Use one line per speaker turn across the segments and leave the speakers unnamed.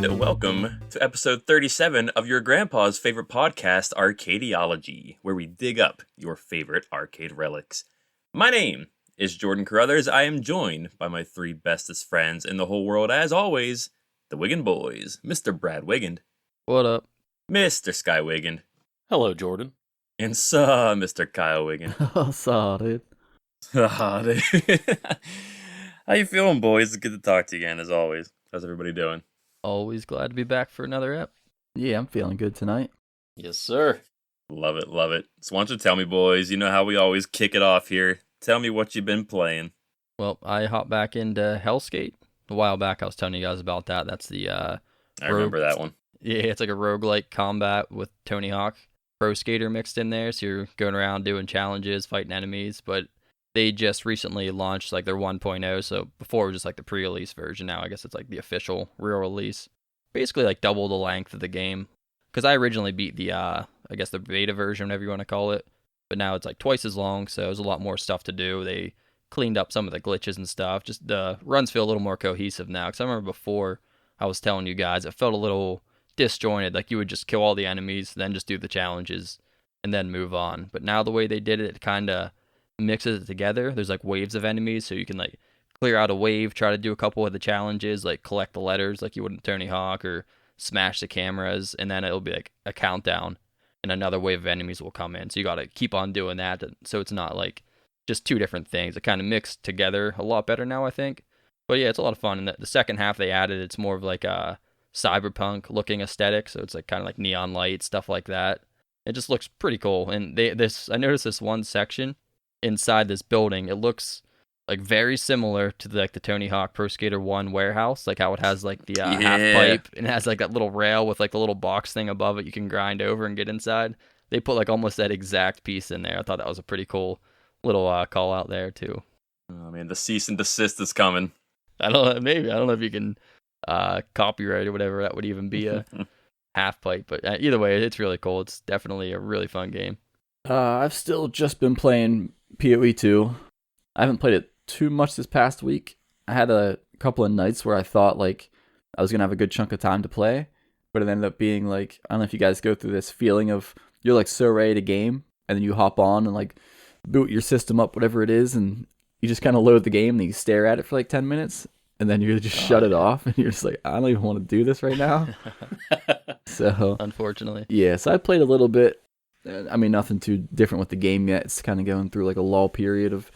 and welcome to episode 37 of your grandpa's favorite podcast, Arcadiology, where we dig up your favorite arcade relics. My name is Jordan Carruthers. I am joined by my three bestest friends in the whole world, as always, the Wiggin Boys, Mr. Brad Wiggin.
What up?
Mr. Sky Wiggin.
Hello, Jordan.
And Mr. Kyle Wiggin.
Saw dude.
How you feeling, boys? It's good to talk to you again, as always. How's everybody doing?
Always glad to be back for another ep.
Yeah, I'm feeling good tonight.
Yes, sir.
Love it, love it. So why don't you tell me, boys, you know how we always kick it off here. Tell me what you've been playing.
Well, I hopped back into Hellskate. A while back, I was telling you guys about that. That's the,
I remember that one.
Yeah, it's like a roguelike combat with Tony Hawk Pro Skater mixed in there. So you're going around doing challenges, fighting enemies, but they just recently launched like their 1.0. So before it was just like the pre-release version. Now I guess it's like the official real release. Basically like double the length of the game. Because I originally beat the, I guess the beta version, whatever you want to call it. But now it's like twice as long, so there's a lot more stuff to do. They cleaned up some of the glitches and stuff. Just the runs feel a little more cohesive now. Because I remember before I was telling you guys, it felt a little disjointed. Like you would just kill all the enemies, then just do the challenges, and then move on. But now the way they did it, it kind of mixes it together. There's like waves of enemies, so you can like clear out a wave, try to do a couple of the challenges, like collect the letters like you would in Tony Hawk, or smash the cameras, and then it'll be like a countdown and another wave of enemies will come in. So you got to keep on doing that, so it's not like just two different things. It kind of mixed together a lot better now, I think. But yeah, it's a lot of fun. And the second half they added, it's more of like a cyberpunk looking aesthetic, so it's like kind of like neon lights, stuff like that. It just looks pretty cool. And I noticed this one section inside this building, it looks like very similar to the Tony Hawk Pro Skater 1 warehouse, like how it has like the half pipe and it has like that little rail with like the little box thing above it you can grind over and get inside. They put like almost that exact piece in there. I thought that was a pretty cool little call out there too.
Oh man, the cease and desist is coming.
I don't know if you can copyright or whatever. That would even be a half pipe, but either way, it's really cool. It's definitely a really fun game.
I've still just been playing PoE 2. I haven't played it too much this past week. I had a couple of nights where I thought like I was gonna have a good chunk of time to play, but it ended up being like, I don't know if you guys go through this feeling of you're like so ready to game, and then you hop on and like boot your system up, whatever it is, and you just kind of load the game and you stare at it for like 10 minutes, and then you just shut it off, and you're just like, I don't even want to do this right now. So
unfortunately,
yeah. So I played a little bit. I mean, nothing too different with the game yet. It's kind of going through like a lull period of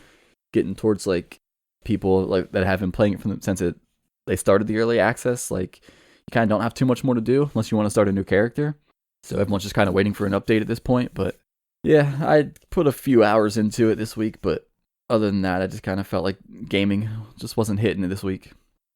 getting towards like people like that have been playing it since they started the early access. Like you kind of don't have too much more to do unless you want to start a new character. So everyone's just kind of waiting for an update at this point. But yeah, I put a few hours into it this week, but other than that, I just kind of felt like gaming just wasn't hitting it this week.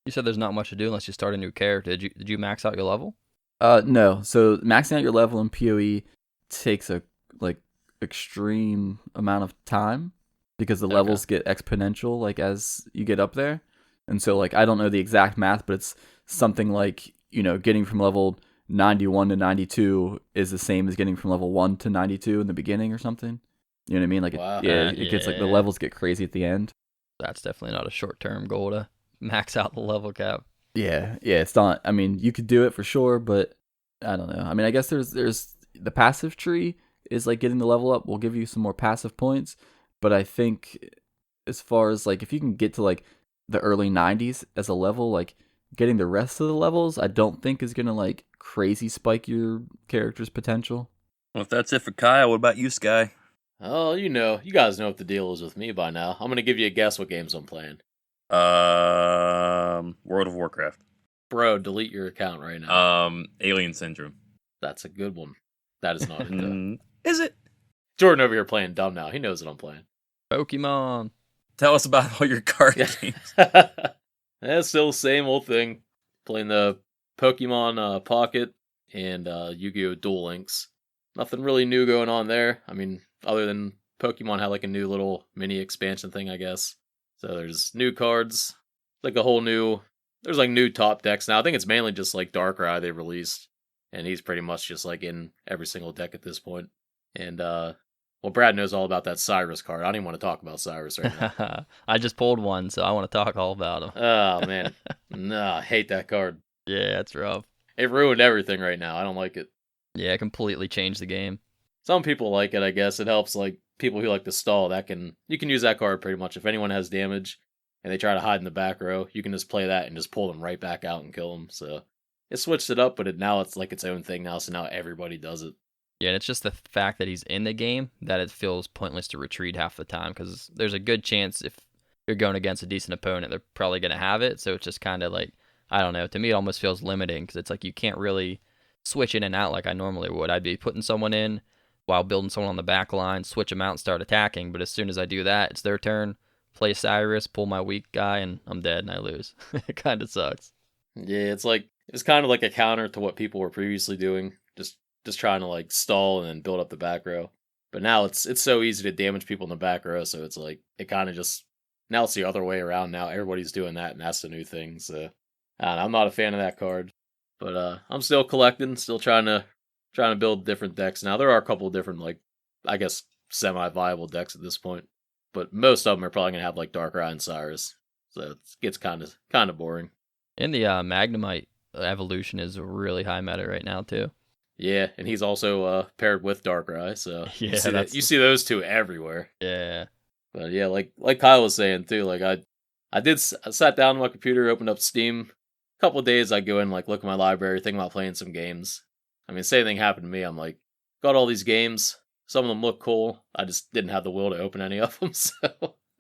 You said there's not much to do unless you start a new character. Did you max out your level?
No. So maxing out your level in PoE takes a like extreme amount of time because the levels get exponential like as you get up there. And so like I don't know the exact math, but it's something like, you know, getting from level 91 to 92 is the same as getting from level 1 to 92 in the beginning or something. You know what I mean? Like
wow.
It gets like the levels get crazy at the end.
That's definitely not a short-term goal to max out the level cap.
Yeah, it's not. I mean, you could do it for sure, but I don't know. I mean, I guess there's the passive tree is like getting the level up will give you some more passive points, but I think as far as like if you can get to like the early 90s as a level, like getting the rest of the levels, I don't think is gonna like crazy spike your character's potential.
Well, if that's it for Kyle, what about you, Sky?
Oh, you guys know what the deal is with me by now. I'm gonna give you a guess what games I'm playing.
World of Warcraft.
Bro, delete your account right now.
Alien Syndrome.
That's a good one. That is not it though.
Is it?
Jordan over here playing dumb now. He knows what I'm playing.
Pokemon.
Tell us about all your card games.
That's still the same old thing. Playing the Pokemon Pocket and Yu-Gi-Oh! Duel Links. Nothing really new going on there. I mean, other than Pokemon had like a new little mini expansion thing, I guess. So there's new cards, like a whole new. There's like new top decks now. I think it's mainly just like Darkrai they released, and he's pretty much just like in every single deck at this point. And well, Brad knows all about that Cyrus card. I don't even want to talk about Cyrus right now.
I just pulled one, so I want to talk all about him.
Oh man, no, I hate that card.
Yeah, it's rough.
It ruined everything right now. I don't like it.
Yeah, it completely changed the game.
Some people like it, I guess. It helps like people who like to stall. You can use that card pretty much. If anyone has damage and they try to hide in the back row, you can just play that and just pull them right back out and kill them. So it switched it up, but now it's like its own thing now. So now everybody does it.
Yeah, and it's just the fact that he's in the game that it feels pointless to retreat half the time because there's a good chance if you're going against a decent opponent, they're probably going to have it. So it's just kind of like, I don't know. To me, it almost feels limiting because it's like you can't really switch in and out like I normally would. I'd be putting someone in while building someone on the back line, switch them out and start attacking. But as soon as I do that, it's their turn. Play Cyrus, pull my weak guy, and I'm dead and I lose. It kind of sucks.
Yeah, it's kind of like a counter to what people were previously doing. Just trying to like stall and then build up the back row. But now it's so easy to damage people in the back row, so it's like it kind of just now it's the other way around. Now everybody's doing that, and that's the new thing. So I'm not a fan of that card, but I'm still collecting, still trying to build different decks. Now there are a couple of different like I guess semi-viable decks at this point, but most of them are probably gonna have like Darkrai and Cyrus, so it gets kind of boring.
And the Magnemite evolution is a really high meta right now too.
Yeah, and he's also paired with Darkrai, so
Yeah,
you see those two everywhere.
Yeah.
But yeah, like Kyle was saying too, like I sat down on my computer, opened up Steam. A couple of days I go in, like look at my library, think about playing some games. I mean, same thing happened to me. I'm like, got all these games. Some of them look cool. I just didn't have the will to open any of them, so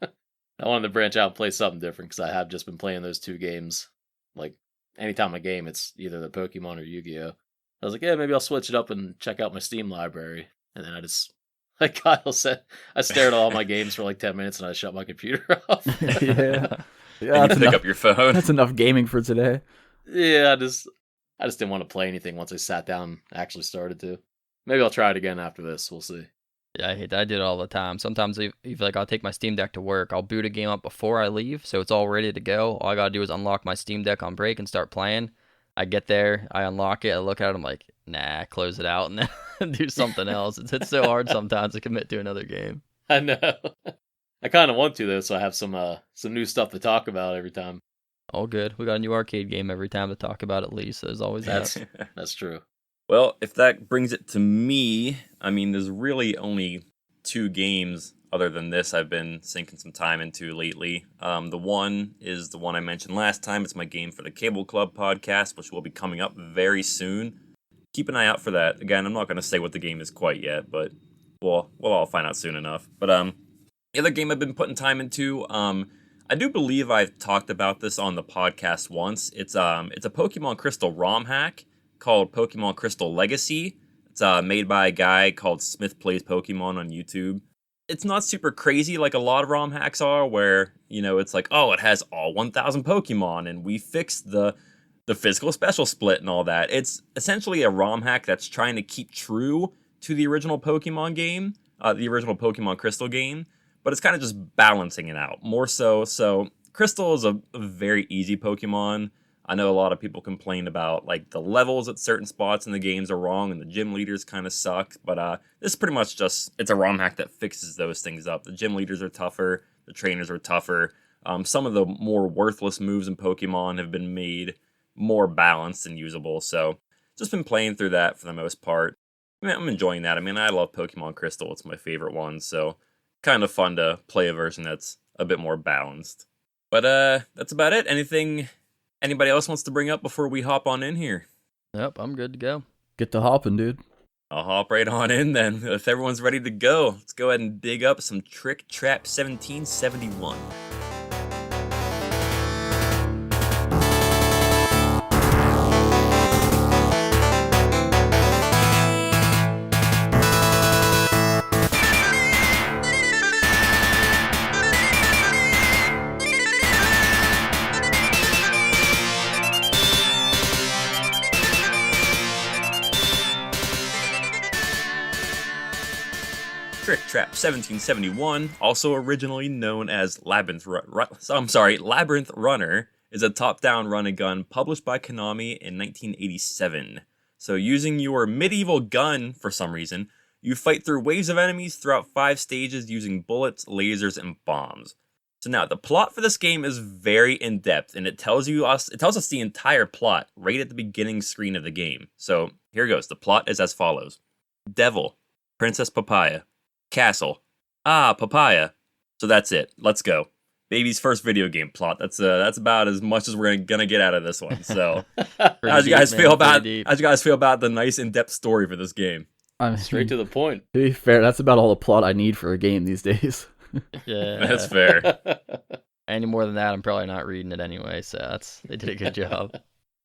I wanted to branch out and play something different because I have just been playing those two games. Like anytime I game, it's either the Pokemon or Yu-Gi-Oh. I was like, yeah, maybe I'll switch it up and check out my Steam library. And then I just, like Kyle said, I stared at all my games for like 10 minutes and I shut my computer off.
Yeah.
Yeah, you pick up your phone.
That's enough gaming for today.
Yeah, I just didn't want to play anything once I sat down and actually started to. Maybe I'll try it again after this. We'll see.
Yeah, I hate that. I did it all the time. Sometimes if like I'll take my Steam Deck to work, I'll boot a game up before I leave, so it's all ready to go. All I gotta do is unlock my Steam Deck on break and start playing. I get there, I unlock it, I look at it, I'm like, nah, close it out and then do something else. It's so hard sometimes to commit to another game.
I know. I kind of want to though, so I have some new stuff to talk about every time.
All good. We got a new arcade game every time to talk about at least. There's always that.
That's true.
Well, if that brings it to me, I mean, there's really only 2 games other than this I've been sinking some time into lately. The one is the one I mentioned last time. It's my game for the Cable Club podcast, which will be coming up very soon. Keep an eye out for that. Again, I'm not going to say what the game is quite yet, but we'll all find out soon enough. But the other game I've been putting time into, I do believe I've talked about this on the podcast once. It's a Pokemon Crystal ROM hack called Pokemon Crystal Legacy. It's made by a guy called Smith Plays Pokemon on YouTube. It's not super crazy like a lot of ROM hacks are, where, you know, it's like, oh, it has all 1,000 Pokemon, and we fixed the physical special split and all that. It's essentially a ROM hack that's trying to keep true to the original Pokemon game, the original Pokemon Crystal game, but it's kind of just balancing it out more so. So Crystal is a very easy Pokemon. I know a lot of people complain about like the levels at certain spots in the games are wrong and the gym leaders kind of suck, but this is pretty much just, it's a ROM hack that fixes those things up. The gym leaders are tougher, the trainers are tougher. Some of the more worthless moves in Pokemon have been made more balanced and usable, so just been playing through that for the most part. I mean, I'm enjoying that. I mean, I love Pokemon Crystal, it's my favorite one, so kind of fun to play a version that's a bit more balanced. But that's about it. Anything anybody else wants to bring up before we hop on in here?
Yep, I'm good to go.
Get to hopping, dude.
I'll hop right on in then. If everyone's ready to go, let's go ahead and dig up some Trick Trap 1771. Trick Trap 1771, also originally known as Labyrinth Runner, is a top-down run-and-gun published by Konami in 1987. So using your medieval gun, for some reason, you fight through waves of enemies throughout 5 stages using bullets, lasers, and bombs. So now the plot for this game is very in depth, and it tells us the entire plot right at the beginning screen of the game. So here goes. The plot is as follows: Devil, Princess Papaya, Castle. Ah, Papaya. So that's it. Let's go. Baby's first video game plot. That's about as much as we're gonna get out of this one. So how'd you guys feel about the nice in depth story for this game?
I mean,
Straight to the point.
to be fair, that's about all the plot I need for a game these days.
Yeah.
That's fair.
Any more than that, I'm probably not reading it anyway. So they did a good job.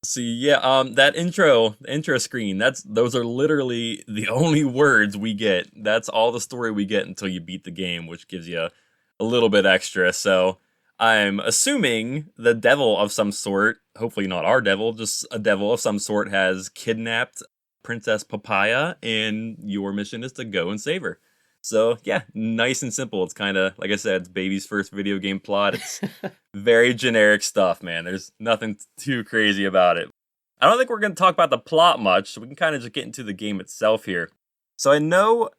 So yeah, that intro screen, those are literally the only words we get. That's all the story we get until you beat the game, which gives you a little bit extra. So I'm assuming the devil of some sort, hopefully not our devil, just a devil of some sort, has kidnapped Princess Papaya, and your mission is to go and save her. So yeah, nice and simple. It's kind of, like I said, it's baby's first video game plot. It's very generic stuff, man. There's nothing too crazy about it. I don't think we're going to talk about the plot much, so we can kind of just get into the game itself here. So I know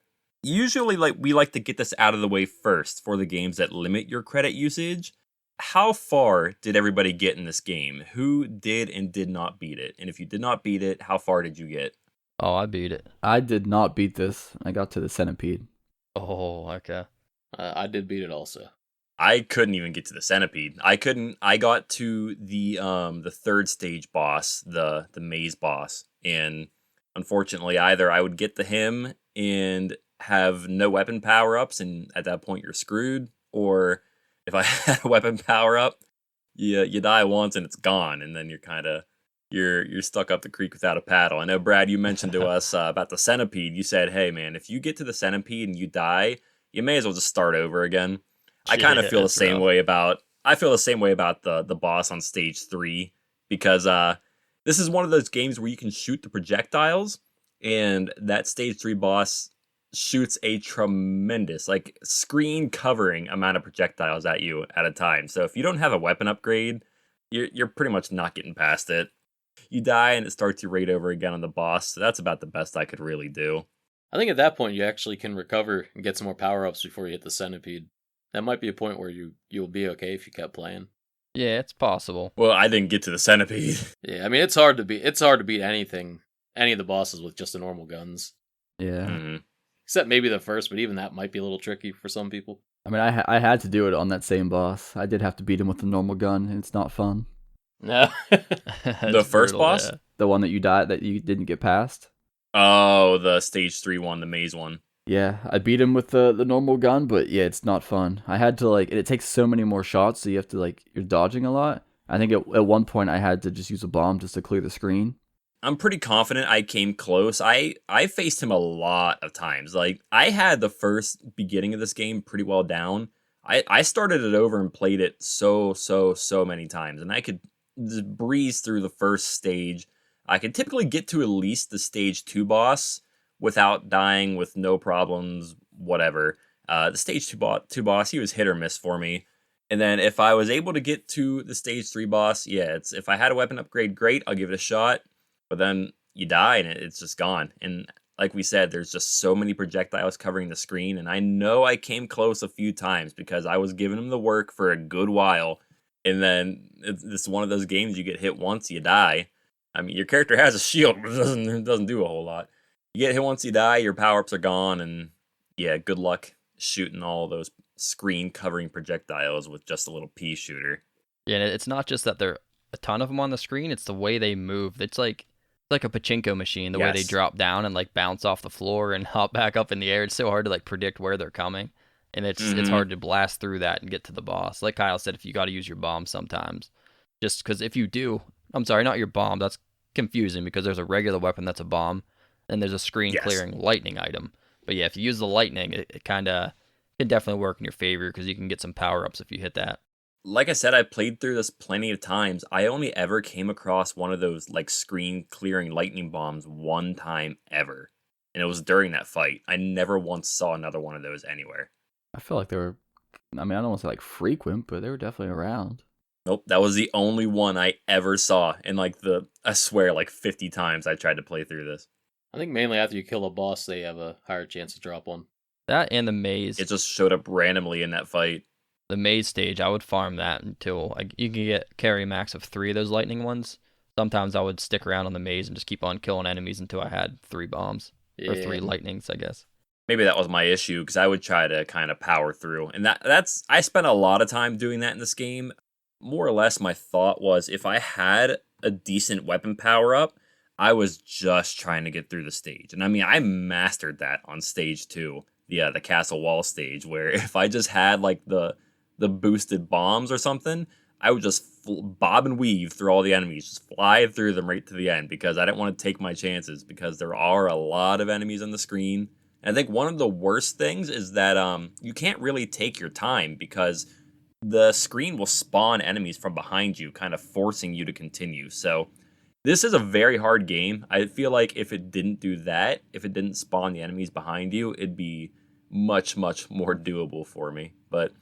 usually we like to get this out of the way first for the games that limit your credit usage. How far did everybody get in this game? Who did and did not beat it? And if you did not beat it, how far did you get?
Oh, I beat it.
I did not beat this. I got to the centipede.
Oh, okay.
I did beat it also.
I couldn't even get to the centipede. I got to the third stage boss, the maze boss, and unfortunately either I would get to him and have no weapon power-ups, and at that point you're screwed, or if I had a weapon power-up, you die once and it's gone, and then you're stuck up the creek without a paddle. I know, Brad, you mentioned to us about the centipede. You said, hey man, if you get to the centipede and you die, you may as well just start over again. I kind of feel the same way about the boss on stage 3, because this is one of those games where you can shoot the projectiles, and that stage 3 boss shoots a tremendous, like, screen covering amount of projectiles at you at a time. So if you don't have a weapon upgrade, you're pretty much not getting past it. You die and it starts you right over again on the boss. So that's about the best I could really do.
I think at that point you actually can recover and get some more power-ups before you hit the centipede. That might be a point where you'll be okay if you kept playing.
Yeah, it's possible.
Well, I didn't get to the centipede.
Yeah, I mean it's hard to beat any of the bosses with just the normal guns.
Yeah.
Mm-hmm.
Except maybe the first, but even that might be a little tricky for some people.
I mean, I had to do it on that same boss. I did have to beat him with the normal gun, and it's not fun.
No.
The first boss?
Yeah.
The one that you didn't get past.
Oh, the stage 3 one, the maze one.
Yeah, I beat him with the normal gun, but yeah, it's not fun. I had to, it takes so many more shots, so you have to, you're dodging a lot. I think at one point I had to just use a bomb just to clear the screen.
I'm pretty confident I came close. I faced him a lot of times. Like, I had the first beginning of this game pretty well down. I started it over and played it so many times, and I could just breeze through the first stage. I could typically get to at least the stage 2 boss without dying, with no problems, whatever. The stage 2 boss, he was hit or miss for me. And then if I was able to get to the stage 3 boss, yeah, if I had a weapon upgrade, great, I'll give it a shot. But then you die and it's just gone. And like we said, there's just so many projectiles covering the screen. And I know I came close a few times because I was giving him the work for a good while. And then it's one of those games you get hit once, you die. I mean, your character has a shield, but it doesn't do a whole lot. You get hit once, you die, your power-ups are gone, and yeah, good luck shooting all those screen-covering projectiles with just a little pea shooter.
Yeah, and it's not just that there are a ton of them on the screen, it's the way they move. It's like a pachinko machine, the way they drop down and bounce off the floor and hop back up in the air. It's so hard to predict where they're coming, and it's hard to blast through that and get to the boss. Like Kyle said, if you got to use your bomb sometimes, just because if you do, I'm sorry, not your bomb, that's confusing because there's a regular weapon that's a bomb, and there's a screen clearing lightning item. But yeah, if you use the lightning, it kind of can definitely work in your favor because you can get some power-ups if you hit that.
Like I said, I played through this plenty of times. I only ever came across one of those screen clearing lightning bombs one time ever. And it was during that fight. I never once saw another one of those anywhere.
I feel like they were, I don't want to say frequent, but they were definitely around.
Nope, that was the only one I ever saw in I swear 50 times I tried to play through this.
I think mainly after you kill a boss, they have a higher chance to drop one.
That and the maze.
It just showed up randomly in that fight.
The maze stage, I would farm that until you can carry a max of 3 of those lightning ones. Sometimes I would stick around on the maze and just keep on killing enemies until I had 3 bombs. Or 3 lightnings, I guess.
Maybe that was my issue because I would try to kind of power through, and that's I spent a lot of time doing that in this game. More or less, my thought was if I had a decent weapon power up, I was just trying to get through the stage, and I mean I mastered that on stage 2, the castle wall stage, where if I just had like the boosted bombs or something, I would just bob and weave through all the enemies, just fly through them right to the end because I didn't want to take my chances because there are a lot of enemies on the screen. And I think one of the worst things is that you can't really take your time because the screen will spawn enemies from behind you, kind of forcing you to continue. So this is a very hard game. I feel like if it didn't do that, if it didn't spawn the enemies behind you, it'd be much, much more doable for me. But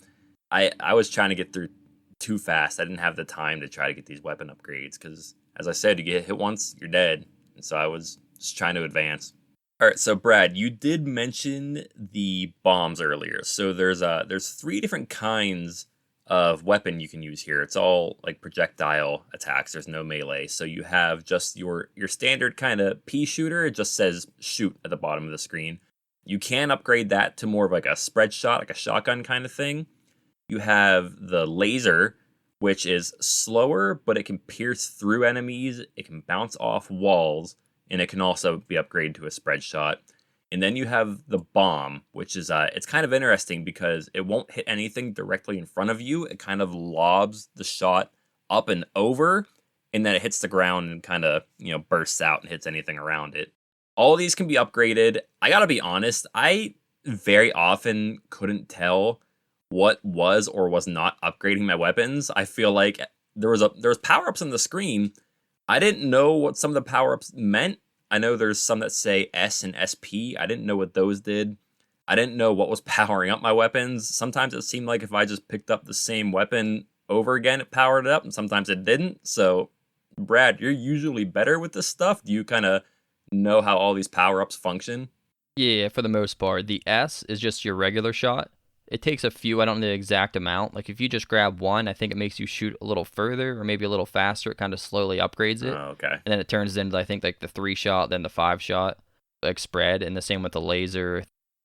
I was trying to get through too fast. I didn't have the time to try to get these weapon upgrades because, as I said, you get hit once, you're dead. And so I was just trying to advance. All right, so Brad, you did mention the bombs earlier. So there's 3 different kinds of weapon you can use here. It's all like projectile attacks. There's no melee. So you have just your standard kind of pea shooter. It just says shoot at the bottom of the screen. You can upgrade that to more of like a spread shot, like a shotgun kind of thing. You have the laser, which is slower, but it can pierce through enemies. It can bounce off walls. And it can also be upgraded to a spread shot. And then you have the bomb, which is it's kind of interesting because it won't hit anything directly in front of you. It kind of lobs the shot up and over, and then it hits the ground and kind of, bursts out and hits anything around it. All of these can be upgraded. I gotta be honest, I very often couldn't tell what was or was not upgrading my weapons. I feel like there was power-ups on the screen. I didn't know what some of the power-ups meant. I know there's some that say S and SP. I didn't know what those did. I didn't know what was powering up my weapons. Sometimes it seemed like if I just picked up the same weapon over again, it powered it up, and sometimes it didn't. So, Brad, you're usually better with this stuff. Do you kind of know how all these power-ups function?
Yeah, for the most part. The S is just your regular shot. It takes a few, I don't know the exact amount. Like if you just grab one, I think it makes you shoot a little further or maybe a little faster. It kind of slowly upgrades it.
Oh, okay.
And then it turns into, I think, like the 3 shot, then the 5 shot, like spread. And the same with the laser.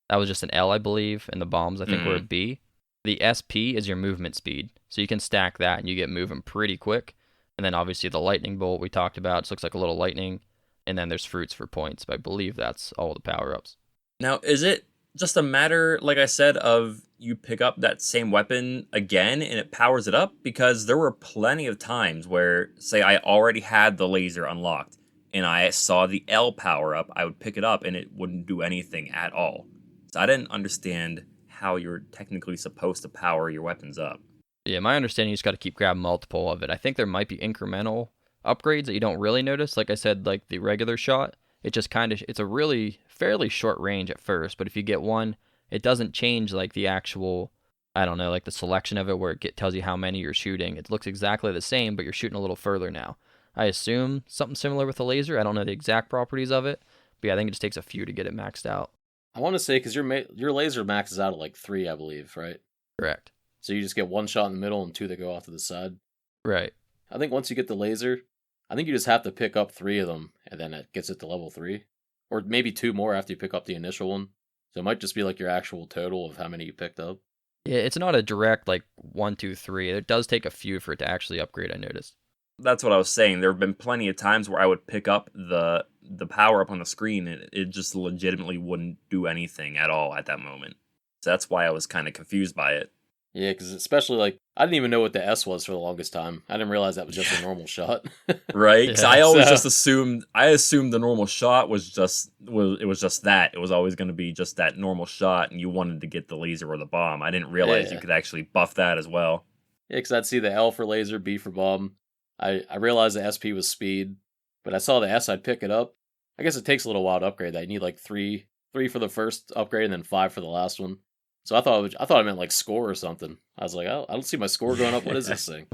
That was just an L, I believe. And the bombs, I think, were a B. The SP is your movement speed. So you can stack that and you get moving pretty quick. And then obviously the lightning bolt we talked about. It looks like a little lightning. And then there's fruits for points. But I believe that's all the power-ups.
Now, is it just a matter, like I said, of you pick up that same weapon again and it powers it up? Because there were plenty of times where, say, I already had the laser unlocked and I saw the L power up, I would pick it up and it wouldn't do anything at all. So I didn't understand how you're technically supposed to power your weapons up.
Yeah, my understanding is you just got to keep grabbing multiple of it. I think there might be incremental upgrades that you don't really notice. Like I said, like the regular shot, it just kind of, it's a really fairly short range at first, but if you get one, it doesn't change like the actual, I don't know, like the selection of it where it tells you how many you're shooting. It looks exactly the same, but you're shooting a little further now. I assume something similar with the laser. I don't know the exact properties of it, but yeah, I think it just takes a few to get it maxed out.
I want to say, because your laser maxes out at like 3, I believe, right?
Correct.
So you just get 1 shot in the middle and 2 that go off to the side.
Right.
I think once you get the laser, I think you just have to pick up 3 of them, and then it gets it to level 3. Or maybe 2 more after you pick up the initial one. So it might just be like your actual total of how many you picked up.
Yeah, it's not a direct like 1, 2, 3. It does take a few for it to actually upgrade, I noticed.
That's what I was saying. There have been plenty of times where I would pick up the power up on the screen and it just legitimately wouldn't do anything at all at that moment. So that's why I was kind of confused by it.
Yeah, because especially like, I didn't even know what the S was for the longest time. I didn't realize that was just a normal shot.
Right? Because
Yeah.
I always just assumed the normal shot was just that. It was always going to be just that normal shot, and you wanted to get the laser or the bomb. I didn't realize you could actually buff that as well.
Yeah, because I'd see the L for laser, B for bomb. I realized the SP was speed, but I saw the S, I'd pick it up. I guess it takes a little while to upgrade that. You need like three for the first upgrade and then 5 for the last one. So I thought it meant like score or something. I was like, oh, I don't see my score going up. What is this thing?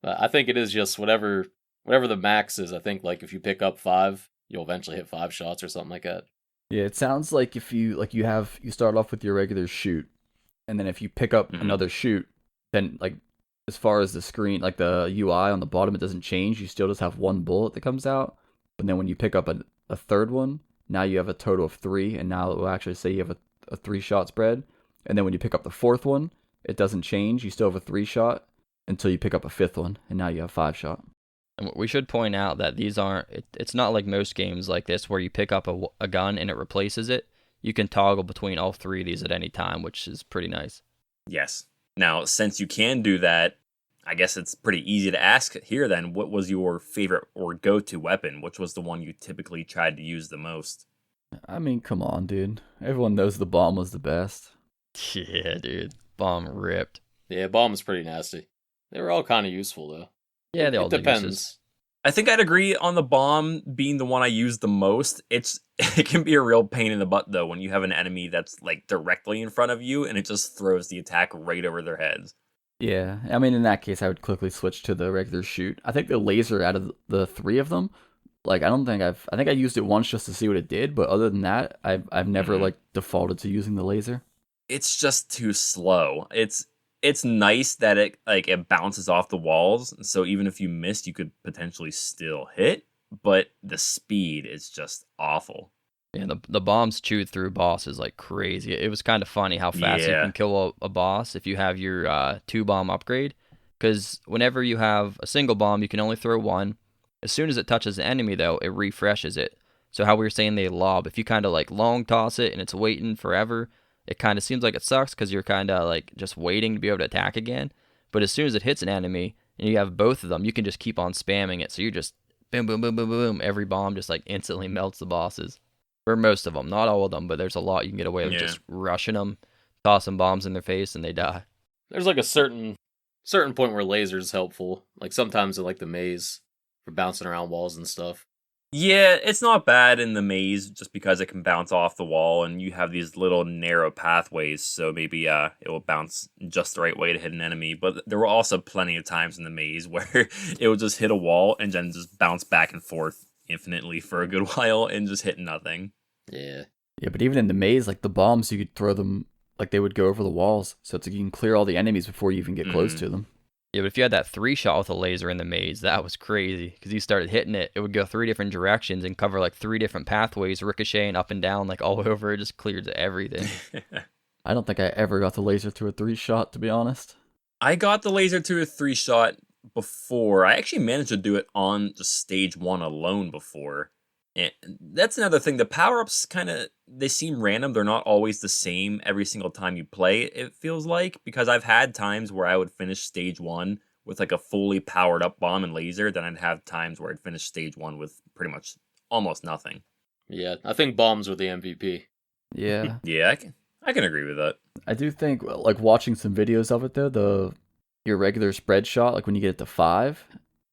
I think it is just whatever the max is. I think like if you pick up 5, you'll eventually hit 5 shots or something like that.
Yeah, it sounds like if you start off with your regular shoot, and then if you pick up
Mhm.
another shoot, then like as far as the screen, like the UI on the bottom, it doesn't change. You still just have one bullet that comes out. But then when you pick up a third one, now you have a total of 3, and now it will actually say you have a 3-shot spread. And then when you pick up the fourth one, it doesn't change. You still have a 3-shot until you pick up a fifth one, and now you have 5-shot.
And we should point out that these aren't. It's not like most games like this where you pick up a gun and it replaces it. You can toggle between all 3 of these at any time, which is pretty nice.
Yes. Now, since you can do that, I guess it's pretty easy to ask here then, what was your favorite or go-to weapon? Which was the one you typically tried to use the most?
I mean, come on, dude. Everyone knows the bomb was the best.
Yeah, dude. Bomb ripped.
Yeah, bomb is pretty nasty. They were all kind of useful though.
Yeah, they all
It
did uses.
depends.
I think I'd agree on the bomb being the one I used the most. It can be a real pain in the butt though when you have an enemy that's like directly in front of you and it just throws the attack right over their heads.
Yeah, I mean, in that case, I would quickly switch to the regular shoot. I think the laser out of the 3 of them, like, I think I used it once just to see what it did, but other than that, I've never,
Mhm.
like, defaulted to using the laser.
It's just too slow. It's nice that it bounces off the walls, so even if you missed, you could potentially still hit, but the speed is just awful.
Yeah, the bombs chewed through bosses like crazy. It was kind of funny how fast you
Yeah.
can kill a boss if you have your 2-bomb upgrade. Because whenever you have a single bomb, you can only throw one. As soon as it touches the enemy, though, it refreshes it. So how we were saying they lob, if you kind of like long toss it and it's waiting forever, it kind of seems like it sucks because you're kind of like just waiting to be able to attack again. But as soon as it hits an enemy and you have both of them, you can just keep on spamming it. So you're just boom, boom, boom, boom, boom. Every bomb just like instantly melts the bosses. For most of them, not all of them, but there's a lot you can get away with
Yeah.
just rushing them, tossing bombs in their face, and they die.
There's like a certain point where laser is helpful. Like sometimes in like the maze for bouncing around walls and stuff.
Yeah, it's not bad in the maze just because it can bounce off the wall and you have these little narrow pathways, so maybe it will bounce just the right way to hit an enemy. But there were also plenty of times in the maze where it would just hit a wall and then just bounce back and forth infinitely for a good while and just hit nothing.
Yeah.
Yeah, but even in the maze, like, the bombs, you could throw them, like, they would go over the walls, so it's like you can clear all the enemies before you even get close
Mhm.
to them.
Yeah, but if you had that 3-shot with a laser in the maze, that was crazy. Because you started hitting it, it would go 3 different directions and cover like 3 different pathways, ricocheting up and down, like all over. It just cleared everything.
I don't think I ever got the laser to a 3-shot, to be honest.
I got the laser to a 3-shot before. I actually managed to do it on just stage 1 alone before. And that's another thing. The power-ups they seem random. They're not always the same every single time you play, it feels like. Because I've had times where I would finish stage 1 with like a fully powered up bomb and laser. Then I'd have times where I'd finish stage 1 with pretty much almost nothing.
Yeah. I think bombs were the MVP.
Yeah.
Yeah, I can agree with that.
I do think, like, watching some videos of it, though, your regular spread shot, like, when you get it to 5,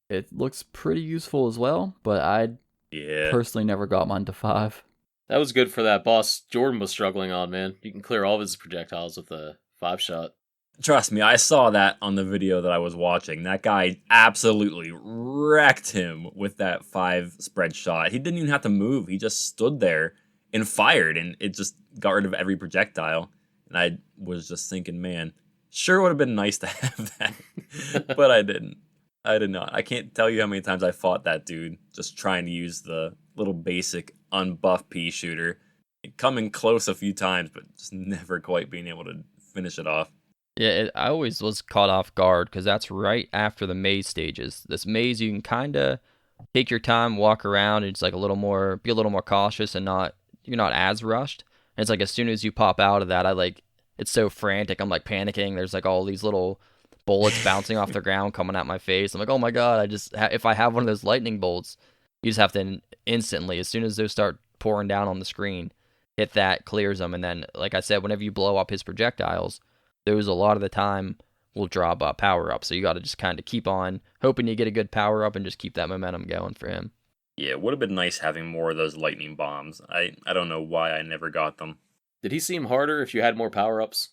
it looks pretty useful as well, but I
Yeah.
personally never got mine to 5.
That was good for that boss Jordan was struggling on, man. You can clear all of his projectiles with a 5-shot.
Trust me, I saw that on the video that I was watching. That guy absolutely wrecked him with that 5 spread shot. He didn't even have to move. He just stood there and fired, and it just got rid of every projectile. And I was just thinking, man, sure would have been nice to have that, but I didn't. I did not. I can't tell you how many times I fought that dude just trying to use the little basic unbuffed pea shooter. Coming close a few times, but just never quite being able to finish it off.
Yeah, I always was caught off guard because that's right after the maze stages. This maze, you can kind of take your time, walk around, and it's like be a little more cautious and you're not as rushed. And it's like as soon as you pop out of that, it's so frantic. I'm like panicking. There's like all these little bullets bouncing off the ground coming at my face. I'm like, oh my god! If I have one of those lightning bolts, you just have to instantly, as soon as those start pouring down on the screen, hit that, clears them, and then, like I said, whenever you blow up his projectiles, those a lot of the time will drop power up. So you got to just kind of keep on hoping you get a good power up and just keep that momentum going for him.
Yeah, it would have been nice having more of those lightning bombs. I don't know why I never got them.
Did he seem harder if you had more power-ups?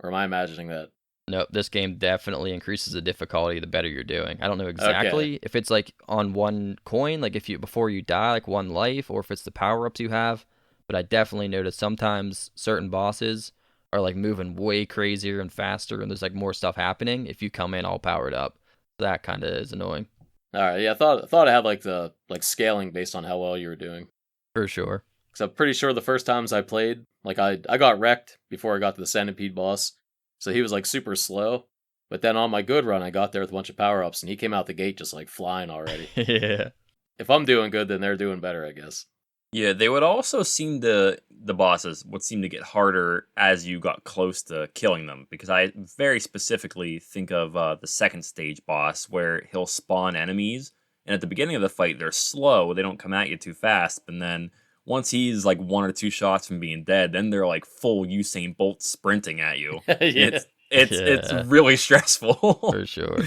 Or am I imagining that?
Nope, this game definitely increases the difficulty the better you're doing. I don't know exactly if it's like on one coin, like if you before you die, like 1 life, or if it's the power-ups you have. But I definitely noticed sometimes certain bosses are like moving way crazier and faster, and there's like more stuff happening if you come in all powered up. That kind of is annoying.
All right, yeah, I thought it had like the scaling based on how well you were doing.
For sure.
Because I'm pretty sure the first times I played, like I got wrecked before I got to the centipede boss, so he was like super slow. But then on my good run, I got there with a bunch of power ups, and he came out the gate just like flying already.
Yeah.
If I'm doing good, then they're doing better, I guess.
Yeah, they would also seem to, the bosses would seem to get harder as you got close to killing them, because I very specifically think of the second stage boss where he'll spawn enemies, and at the beginning of the fight they're slow, they don't come at you too fast, and then once he's like 1 or 2 shots from being dead, then they're like full Usain Bolt sprinting at you.
Yeah.
It's really stressful.
For sure.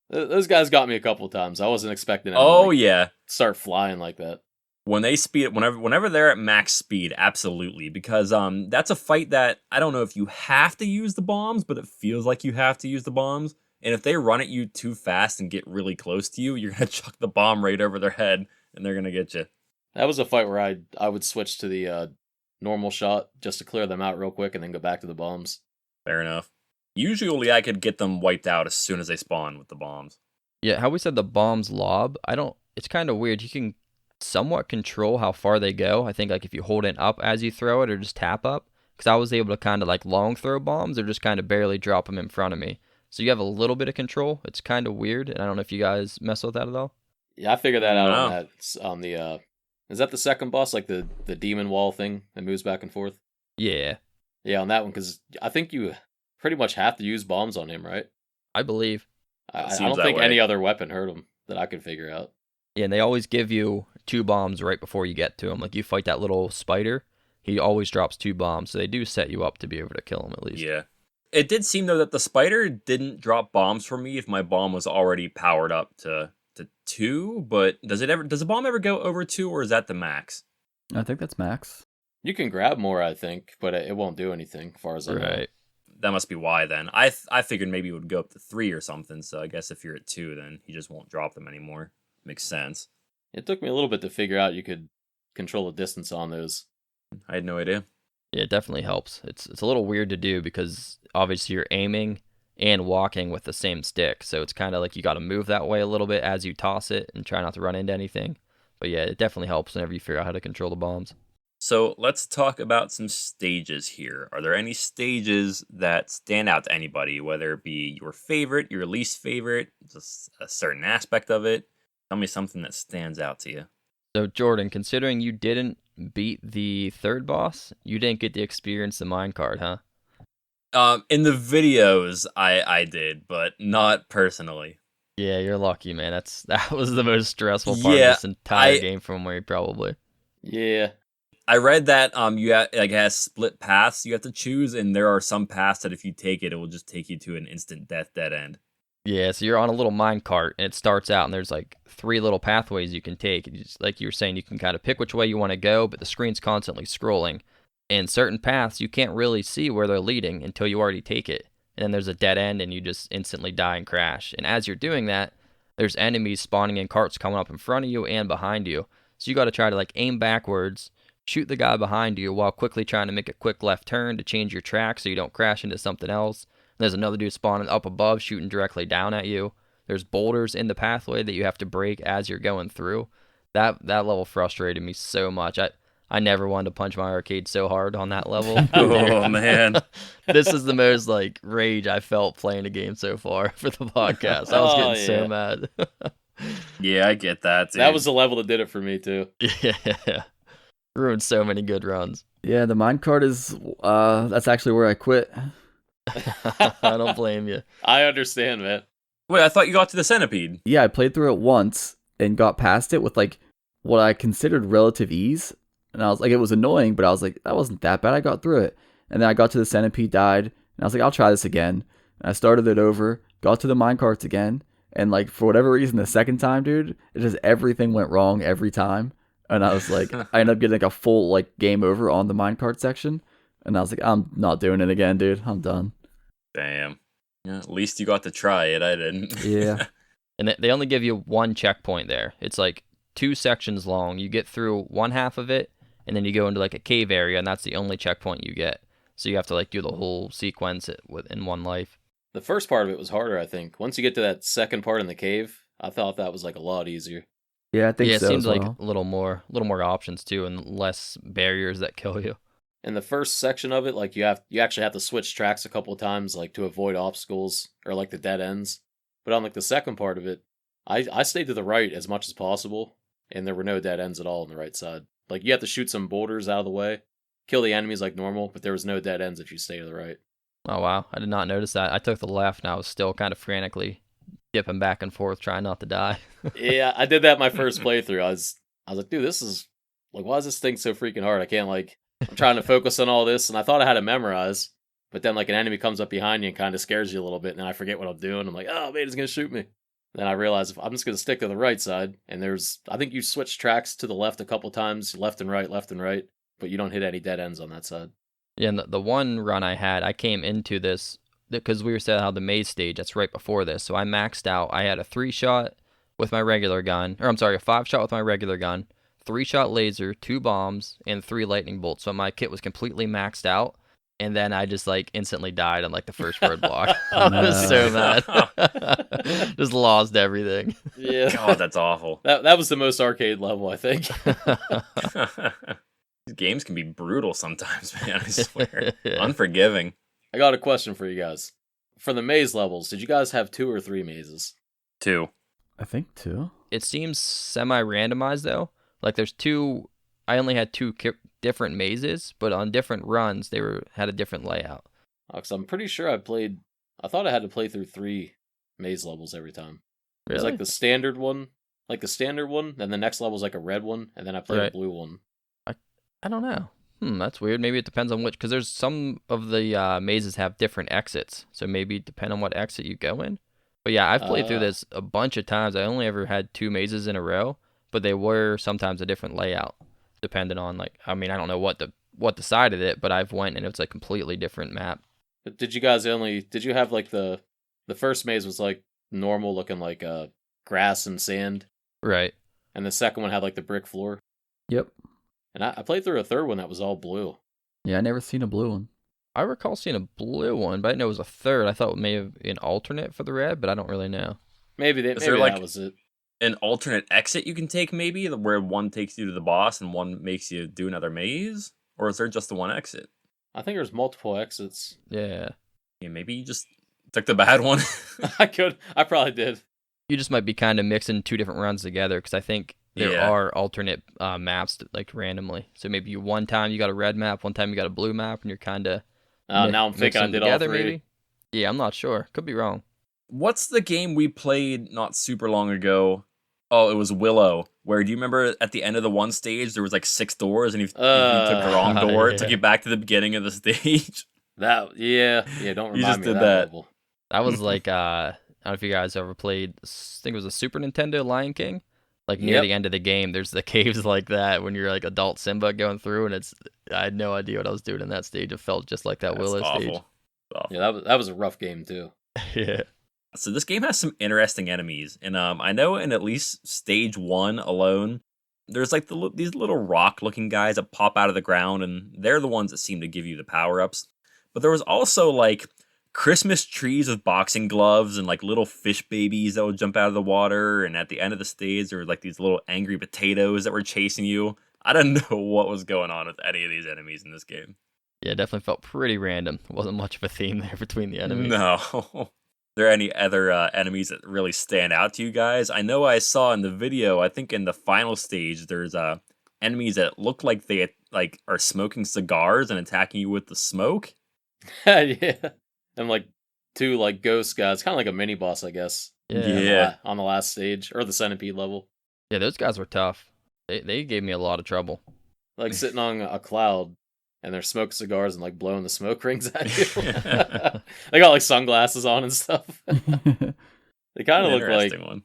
Those guys got me a couple times. I wasn't expecting them
Oh
to
yeah.
start flying like that.
When they speed, whenever they're at max speed, absolutely, because that's a fight that I don't know if you have to use the bombs, but it feels like you have to use the bombs. And if they run at you too fast and get really close to you, you're gonna chuck the bomb right over their head, and they're gonna get you.
That was a fight where I would switch to the normal shot just to clear them out real quick and then go back to the bombs.
Fair enough. Usually, I could get them wiped out as soon as they spawn with the bombs.
Yeah, how we said the bombs lob, it's kind of weird. You can somewhat control how far they go. I think like if you hold it up as you throw it or just tap up, because I was able to kind of like long throw bombs or just kind of barely drop them in front of me. So you have a little bit of control. It's kind of weird, and I don't know if you guys mess with that at all.
Yeah, I figured that out
Wow.
on the is that the second boss, like the demon wall thing that moves back and forth?
Yeah,
Yeah, on that one, because I think you pretty much have to use bombs on him, right?
I believe.
I
Seems
don't
that
think
way.
any other weapon hurt him that I could figure out.
Yeah, and they always give you 2 bombs right before you get to him. Like you fight that little spider, he always drops 2 bombs, so they do set you up to be able to kill him at least.
Yeah. It did seem though that the spider didn't drop bombs for me if my bomb was already powered up to 2, but does the bomb ever go over 2, or is that the max?
I think that's max.
You can grab more, I think, but it won't do anything, as far as I know.
Right.
That must be why then. I figured maybe it would go up to 3 or something, so I guess if you're at 2, then he just won't drop them anymore. Makes sense.
It took me a little bit to figure out you could control the distance on those.
I had no idea.
Yeah, it definitely helps. It's a little weird to do because obviously you're aiming and walking with the same stick. So it's kind of like you got to move that way a little bit as you toss it and try not to run into anything. But yeah, it definitely helps whenever you figure out how to control the bombs.
So let's talk about some stages here. Are there any stages that stand out to anybody, whether it be your favorite, your least favorite, just a certain aspect of it? Tell me something that stands out to you.
So Jordan, considering you didn't beat the third boss, you didn't get to experience the minecart, huh?
In the videos, I did, but not personally.
Yeah, you're lucky, man. That was the most stressful part
Yeah,
of this entire
I-
game from where probably.
Yeah.
I read that you have, like, it has split paths you have to choose, and there are some paths that if you take it, it will just take you to an instant death dead end.
Yeah, so you're on a little minecart, and it starts out, and there's like 3 little pathways you can take. Like you were saying, you can kind of pick which way you want to go, but the screen's constantly scrolling. And certain paths, you can't really see where they're leading until you already take it. And then there's a dead end, and you just instantly die and crash. And as you're doing that, there's enemies spawning in carts coming up in front of you and behind you. So you got to try to like aim backwards, shoot the guy behind you while quickly trying to make a quick left turn to change your track so you don't crash into something else. There's another dude spawning up above, shooting directly down at you. There's boulders in the pathway that you have to break as you're going through. That level frustrated me so much. I never wanted to punch my arcade so hard on that level.
Oh, man.
This is the most like rage I felt playing a game so far for the podcast. I was
Oh,
getting so
yeah.
mad.
Yeah, I get that, dude.
That was the level that did it for me, too.
Yeah. Ruined so many good runs.
Yeah, the minecart is that's actually where I quit.
I don't blame you.
I understand, man.
Wait, I thought you got to the centipede.
Yeah, I played through it once and got past it with like what I considered relative ease. And I was like, it was annoying, but I was like, that wasn't that bad. I got through it. And then I got to the centipede, died, and I was like, I'll try this again. And I started it over, got to the minecarts again, and like for whatever reason, the second time, dude, it just everything went wrong every time. And I was like, I ended up getting like a full like game over on the minecart section. And I was like, I'm not doing it again, dude. I'm done.
Damn. Yeah, at least you got to try it. I didn't.
Yeah.
And they only give you 1 checkpoint there. It's like 2 sections long. You get through one half of it, and then you go into like a cave area, and that's the only checkpoint you get. so you have to like do the whole sequence in one life.
The first part of it was harder, I think. Once you get to that second part in the cave, I thought that was like a lot easier.
Yeah, I think
Yeah, it
so
seems
as
like
well.
a little more options too, and less barriers that kill you.
In the first section of it, like you actually have to switch tracks a couple of times, like to avoid obstacles or like the dead ends. But on like the second part of it, I stayed to the right as much as possible, and there were no dead ends at all on the right side. Like you have to shoot some boulders out of the way, kill the enemies like normal, but there was no dead ends if you stay to the right.
Oh wow, I did not notice that. I took the left, and I was still kind of frantically dipping back and forth, trying not to die.
Yeah, I did that my first playthrough. I was like, dude, this is like, why is this thing so freaking hard? I can't like, I'm trying to focus on all this, and I thought I had it memorized, but then like an enemy comes up behind you and kind of scares you a little bit, and then I forget what I'm doing. I'm like, oh man, he's gonna shoot me. Then I realize if I'm just gonna stick to the right side, and I think you switch tracks to the left a couple times, left and right, but you don't hit any dead ends on that side.
Yeah, and the one run I had, I came into this because we were set how the maze stage, that's right before this. So I maxed out. I had a 3-shot with my regular gun, or I'm sorry, a 5-shot with my regular gun, 3-shot laser, 2 bombs, and 3 lightning bolts. So my kit was completely maxed out. And then I just like instantly died on like the first roadblock. I was so mad. Just lost everything.
Yeah.
God, that's awful.
That was the most arcade level, I think.
These games can be brutal sometimes, man. I swear.
Yeah.
Unforgiving.
I got a question for you guys. For the maze levels, did you guys have 2 or 3 mazes?
2.
I think 2.
It seems semi-randomized though. Like there's 2. I only had 2 different mazes, but on different runs they had a different layout.
Because I'm pretty sure I thought I had to play through 3 maze levels every time. It was
Really?
like the standard one, then the next level was like a red one, and then I played a
Right.
blue one.
I don't know. That's weird. Maybe it depends on which, because there's some of the mazes have different exits, so maybe depend on what exit you go in. But yeah, I've played through this a bunch of times. I only ever had 2 mazes in a row, but they were sometimes a different layout, depending on like, I mean, I don't know what decided it, but I've went and it's a completely different map.
But did you have like the first maze was like normal looking like grass and sand,
Right.
and the second one had like the brick floor.
Yep.
And I played through a third one that was all blue.
Yeah, I never seen a blue one.
I recall seeing a blue one, but I didn't know it was a third. I thought it may have been an alternate for the red, but I don't really know.
Maybe
there,
maybe
like,
that was it.
An alternate exit you can take, maybe, where one takes you to the boss and one makes you do another maze? Or is there just the one exit?
I think there's multiple exits.
Yeah.
Yeah, maybe you just took the bad one.
I probably did.
You just might be kind of mixing 2 different runs together, because I think there
Yeah.
are alternate maps like randomly. So maybe one time you got a red map, one time you got a blue map, and you're kind of
Now I'm thinking I did all 3.
Maybe. Yeah, I'm not sure. Could be wrong.
What's the game we played not super long ago? Oh, it was Willow. Where, do you remember at the end of the one stage, there was like 6 doors, and if you took the wrong door, it took
yeah.
you back to the beginning of the stage?
Don't remind
You just
me
did
of
that.
level.
That was like, I don't know if you guys ever played, I think it was a Super Nintendo Lion King. Like near
Yep.
the end of the game, there's the caves like that when you're like adult Simba going through, and I had no idea what I was doing in that stage. It felt just like that
That's
Willow
awful.
stage.
Awful.
Yeah, that was a rough game too.
Yeah.
So this game has some interesting enemies, and I know in at least stage 1 alone, there's like these little rock-looking guys that pop out of the ground, and they're the ones that seem to give you the power-ups. But there was also like Christmas trees with boxing gloves and like little fish babies that would jump out of the water, and at the end of the stage there were like these little angry potatoes that were chasing you. I didn't know what was going on with any of these enemies in this game.
Yeah, it definitely felt pretty random. There wasn't much of a theme there between the enemies.
No. Are there any other enemies that really stand out to you guys? I know I saw in the video, I think in the final stage, there's enemies that look like they are smoking cigars and attacking you with the smoke.
Yeah, and like 2 like ghost guys, kind of like a mini boss, I guess.
Yeah.
On the last stage or the centipede level,
Yeah, those guys were tough. They gave me a lot of trouble.
like sitting on a cloud. And they're smoking cigars and like blowing the smoke rings at you. They got like sunglasses on and stuff. They kind of look like
Interesting one.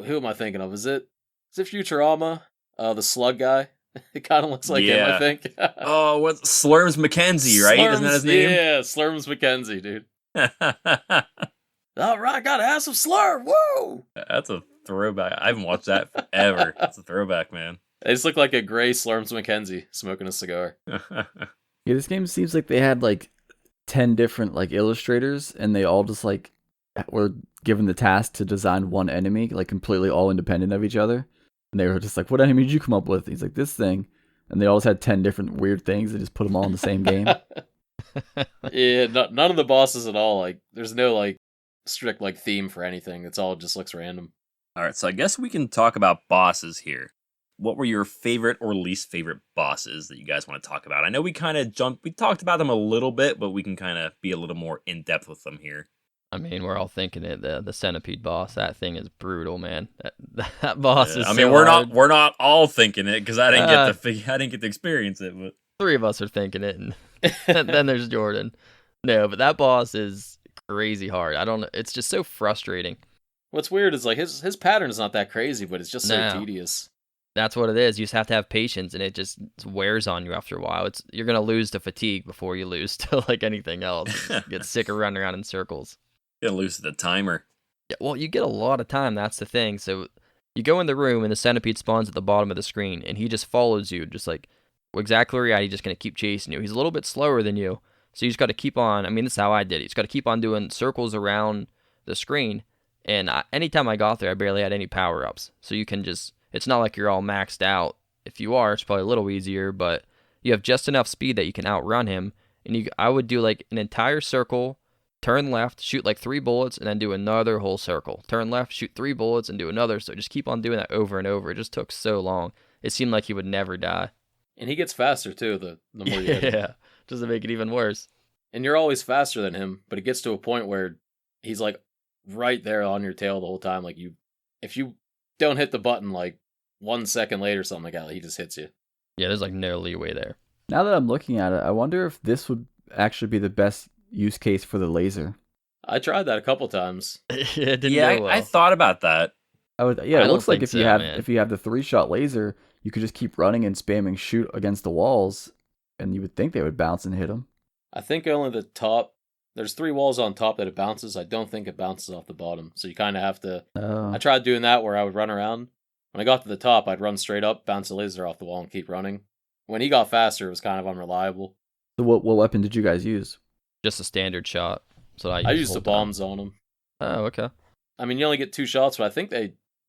who am I thinking of? Is it Futurama? The slug guy. It kind of looks like him, I
Yeah.
think.
Oh, what Slurms McKenzie, right? Isn't that his name?
Yeah, Slurms McKenzie, dude. All right, gotta have some slurm. Woo!
That's a throwback. I haven't watched that forever. That's a throwback, man.
They just look like a gray Slurms McKenzie smoking a cigar.
Yeah, this game seems like they had like 10 different like illustrators, and they all just like were given the task to design one enemy, like completely all independent of each other. And they were just like, "What enemy did you come up with?" He's like, "This thing," and they all just had 10 different weird things. They just put them all in the same game.
Yeah, none of the bosses at all. Like, there's no like strict like theme for anything. It's all just looks random.
All right, so I guess we can talk about bosses here. What were your favorite or least favorite bosses that you guys want to talk about? I know we kind of we talked about them a little bit, but we can kind of be a little more in depth with them here.
I mean, we're all thinking it. The centipede boss. That thing is brutal, man. That boss is.
I mean,
so
we're
hard.
not all thinking it because I didn't get to experience it. But
Three of us are thinking it, and then there's Jordan. No, but that boss is crazy hard. I don't. It's just so frustrating.
What's weird is like his pattern is not that crazy, but it's just so
No.
tedious.
That's what it is. You just have to have patience, and it just wears on you after a while. You're gonna lose to fatigue before you lose to like anything else. You just get sick of running around in circles.
gonna lose the timer.
Yeah, well, you get a lot of time. That's the thing. So you go in the room, and the centipede spawns at the bottom of the screen, and he just follows you, just like exactly where you're at. He's just gonna keep chasing you. He's a little bit slower than you, so you just got to keep on. I mean, this is how I did it. You just got to keep on doing circles around the screen. And anytime I got there, I barely had any power ups. So you can just. It's not like you're all maxed out. If you are, it's probably a little easier, but you have just enough speed that you can outrun him. And I would do like an entire circle, turn left, shoot like 3 bullets, and then do another whole circle. Turn left, shoot 3 bullets, and do another. So just keep on doing that over and over. It just took so long. It seemed like he would never die.
And he gets faster too, the more you hit him.
Yeah, just to make it even worse.
And you're always faster than him, but it gets to a point where he's like right there on your tail the whole time. Like if you don't hit the button like 1 second later or something like that, he just hits you.
Yeah, there's like no leeway there.
Now that I'm looking at it, I wonder if this would actually be the best use case for the laser.
I tried that a couple times.
It didn't
Yeah,
go well.
I thought about that.
Yeah,
I
it
don't
looks like
think
if
so,
you have
man.
if you have the 3-shot laser, you could just keep running and spamming shoot against the walls, and you would think they would bounce and hit them.
I think only the top. There's 3 walls on top that it bounces. I don't think it bounces off the bottom. So you kind of have to.
Oh.
I tried doing that where I would run around. When I got to the top, I'd run straight up, bounce the laser off the wall, and keep running. When he got faster, it was kind of unreliable.
So what weapon did you guys use?
Just a standard shot. So
I used the bombs on him.
Oh, okay.
I mean, you only get 2 shots, but I think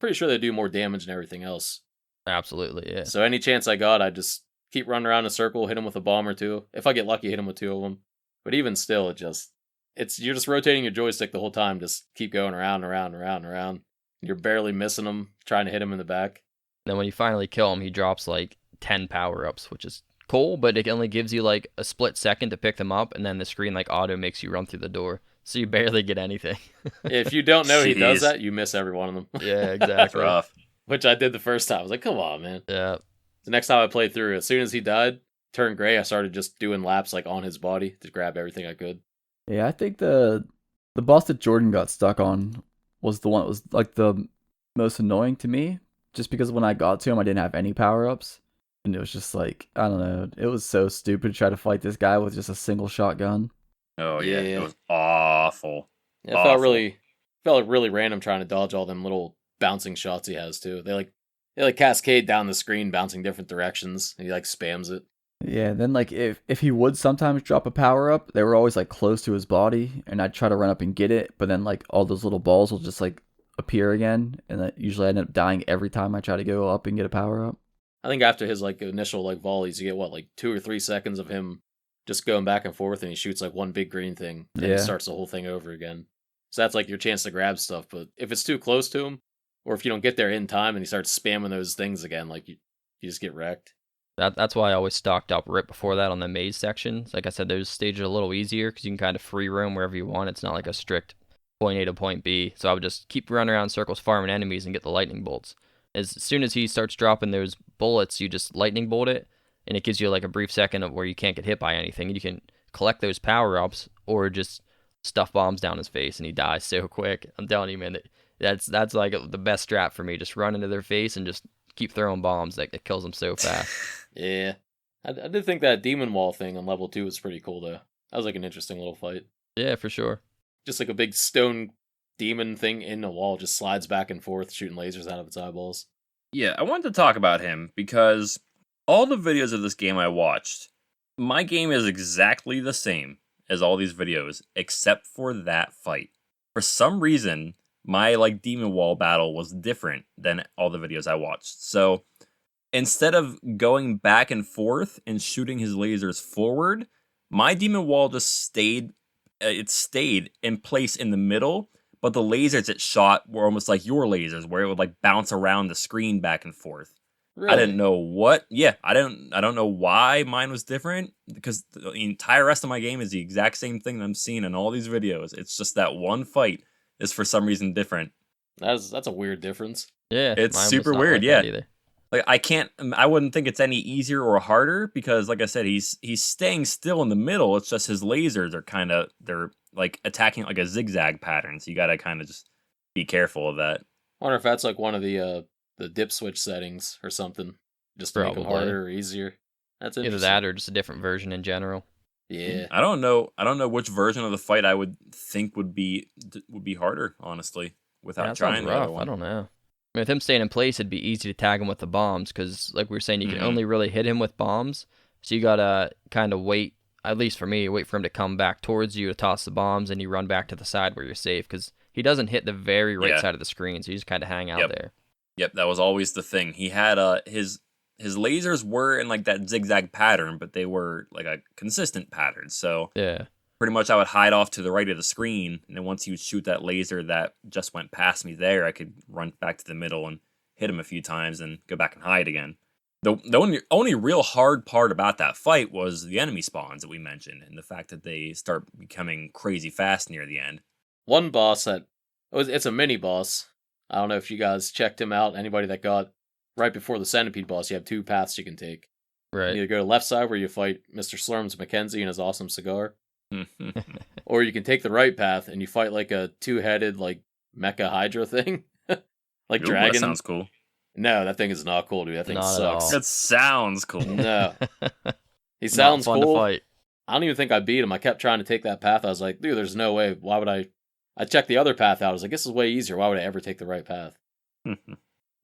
pretty sure they do more damage than everything else.
Absolutely, yeah.
So any chance I got, I'd just keep running around in a circle, hit him with a bomb or 2. If I get lucky, hit him with 2 of them. But even still, you're just rotating your joystick the whole time, just keep going around and around and around and around. You're barely missing him, trying to hit him in the back.
Then when you finally kill him, he drops like 10 power-ups, which is cool, but it only gives you like a split second to pick them up, and then the screen like auto makes you run through the door. So you barely get anything.
If you don't know he does
Jeez.
that, you miss every one of them.
Yeah,
That's
exactly.
rough.
Which I did the first time. I was like, come on, man.
Yeah.
The next time I played through, as soon as he died, turned gray, I started just doing laps like on his body to grab everything I could.
Yeah, I think the boss that Jordan got stuck on was the one that was like the most annoying to me, just because when I got to him, I didn't have any power-ups. And it was just like, I don't know, it was so stupid to try to fight this guy with just a single shotgun.
Oh yeah,
Yeah.
it was awful.
It
Awful.
felt really random trying to dodge all them little bouncing shots he has too. They cascade down the screen, bouncing different directions, and he like spams it.
Yeah, then like if he would sometimes drop a power-up, they were always like close to his body, and I'd try to run up and get it, but then like all those little balls will just like appear again, and that usually I end up dying every time I try to go up and get a power-up.
I think after his like initial like volleys, you get like 2 or 3 seconds of him just going back and forth, and he shoots like one big green thing, and
Yeah.
he starts the whole thing over again. So that's like your chance to grab stuff. But if it's too close to him, or if you don't get there in time and he starts spamming those things again, like you just get wrecked.
That's why I always stocked up right before that on the maze section. Like I said, those stages are a little easier because you can kind of free roam wherever you want. It's not like a strict point A to point B. So I would just keep running around in circles, farming enemies, and get the lightning bolts. As soon as he starts dropping those bullets, you just lightning bolt it, and it gives you like a brief second of where you can't get hit by anything. And you can collect those power-ups or just stuff bombs down his face, and he dies so quick. I'm telling you, man, that's like the best strat for me. Just run into their face and just keep throwing bombs. Like, it kills them so fast.
Yeah. I did think that demon wall thing on level 2 was pretty cool, though. That was like an interesting little fight.
Yeah, for sure.
Just like a big stone demon thing in a wall, just slides back and forth, shooting lasers out of its eyeballs.
Yeah, I wanted to talk about him because all the videos of this game I watched, My game is exactly the same as all these videos, except for that fight. For some reason, my like demon wall battle was different than all the videos I watched. So instead of going back and forth and shooting his lasers forward, my demon wall just stayed. It stayed in place in the middle, but the lasers it shot were almost like your lasers, where it would like bounce around the screen back and forth.
Really?
I didn't know what. Yeah, I don't know why mine was different because the entire rest of my game is the exact same thing that I'm seeing in all these videos. It's just that one fight is for some reason different.
That's a weird difference.
Yeah,
It's
mine was
super
not
weird,
like that
yeah.
either.
Like I wouldn't think it's any easier or harder because like I said, he's staying still in the middle. It's just his lasers are they're like attacking like a zigzag pattern. So you gotta kind of just be careful of that.
I wonder if that's like one of the dip switch settings or something, just to make them
Probably.
harder or easier. That's
Either
interesting.
that or just a different version in general.
Yeah.
I don't know which version of the fight I would think would be harder, honestly, without
Yeah, that sounds
trying the other
rough. I
one.
don't know. I mean, with him staying in place, it'd be easy to tag him with the bombs because, like we were saying, you can
Mhm.
only really hit him with bombs. So you gotta kind of wait. At least for me, wait for him to come back towards you to toss the bombs, and you run back to the side where you're safe because he doesn't hit the very right
Yeah.
side of the screen. So you just kind of hang out
Yep.
there.
Yep, that was always the thing. He had his lasers were in like that zigzag pattern, but they were like a consistent pattern. So
Yeah.
pretty much I would hide off to the right of the screen, and then once he would shoot that laser that just went past me there, I could run back to the middle and hit him a few times and go back and hide again. The only real hard part about that fight was the enemy spawns that we mentioned, and the fact that they start becoming crazy fast near the end.
One boss it's a mini boss. I don't know if you guys checked him out. Anybody that got right before the centipede boss, you have two paths you can take.
Right.
You either go to left side where you fight Mr. Slurms Mackenzie and his awesome cigar, or you can take the right path and you fight like a two-headed like mecha hydra thing, like
Ooh,
dragon.
that sounds cool.
No, that thing is not cool, dude. That thing
Not at
sucks.
all.
That sounds cool.
No, he
Not
sounds
fun
cool.
to fight.
I don't even think I beat him. I kept trying to take that path. I was like, dude, there's no way. Why would I? I checked the other path out. I was like, this is way easier. Why would I ever take the right path?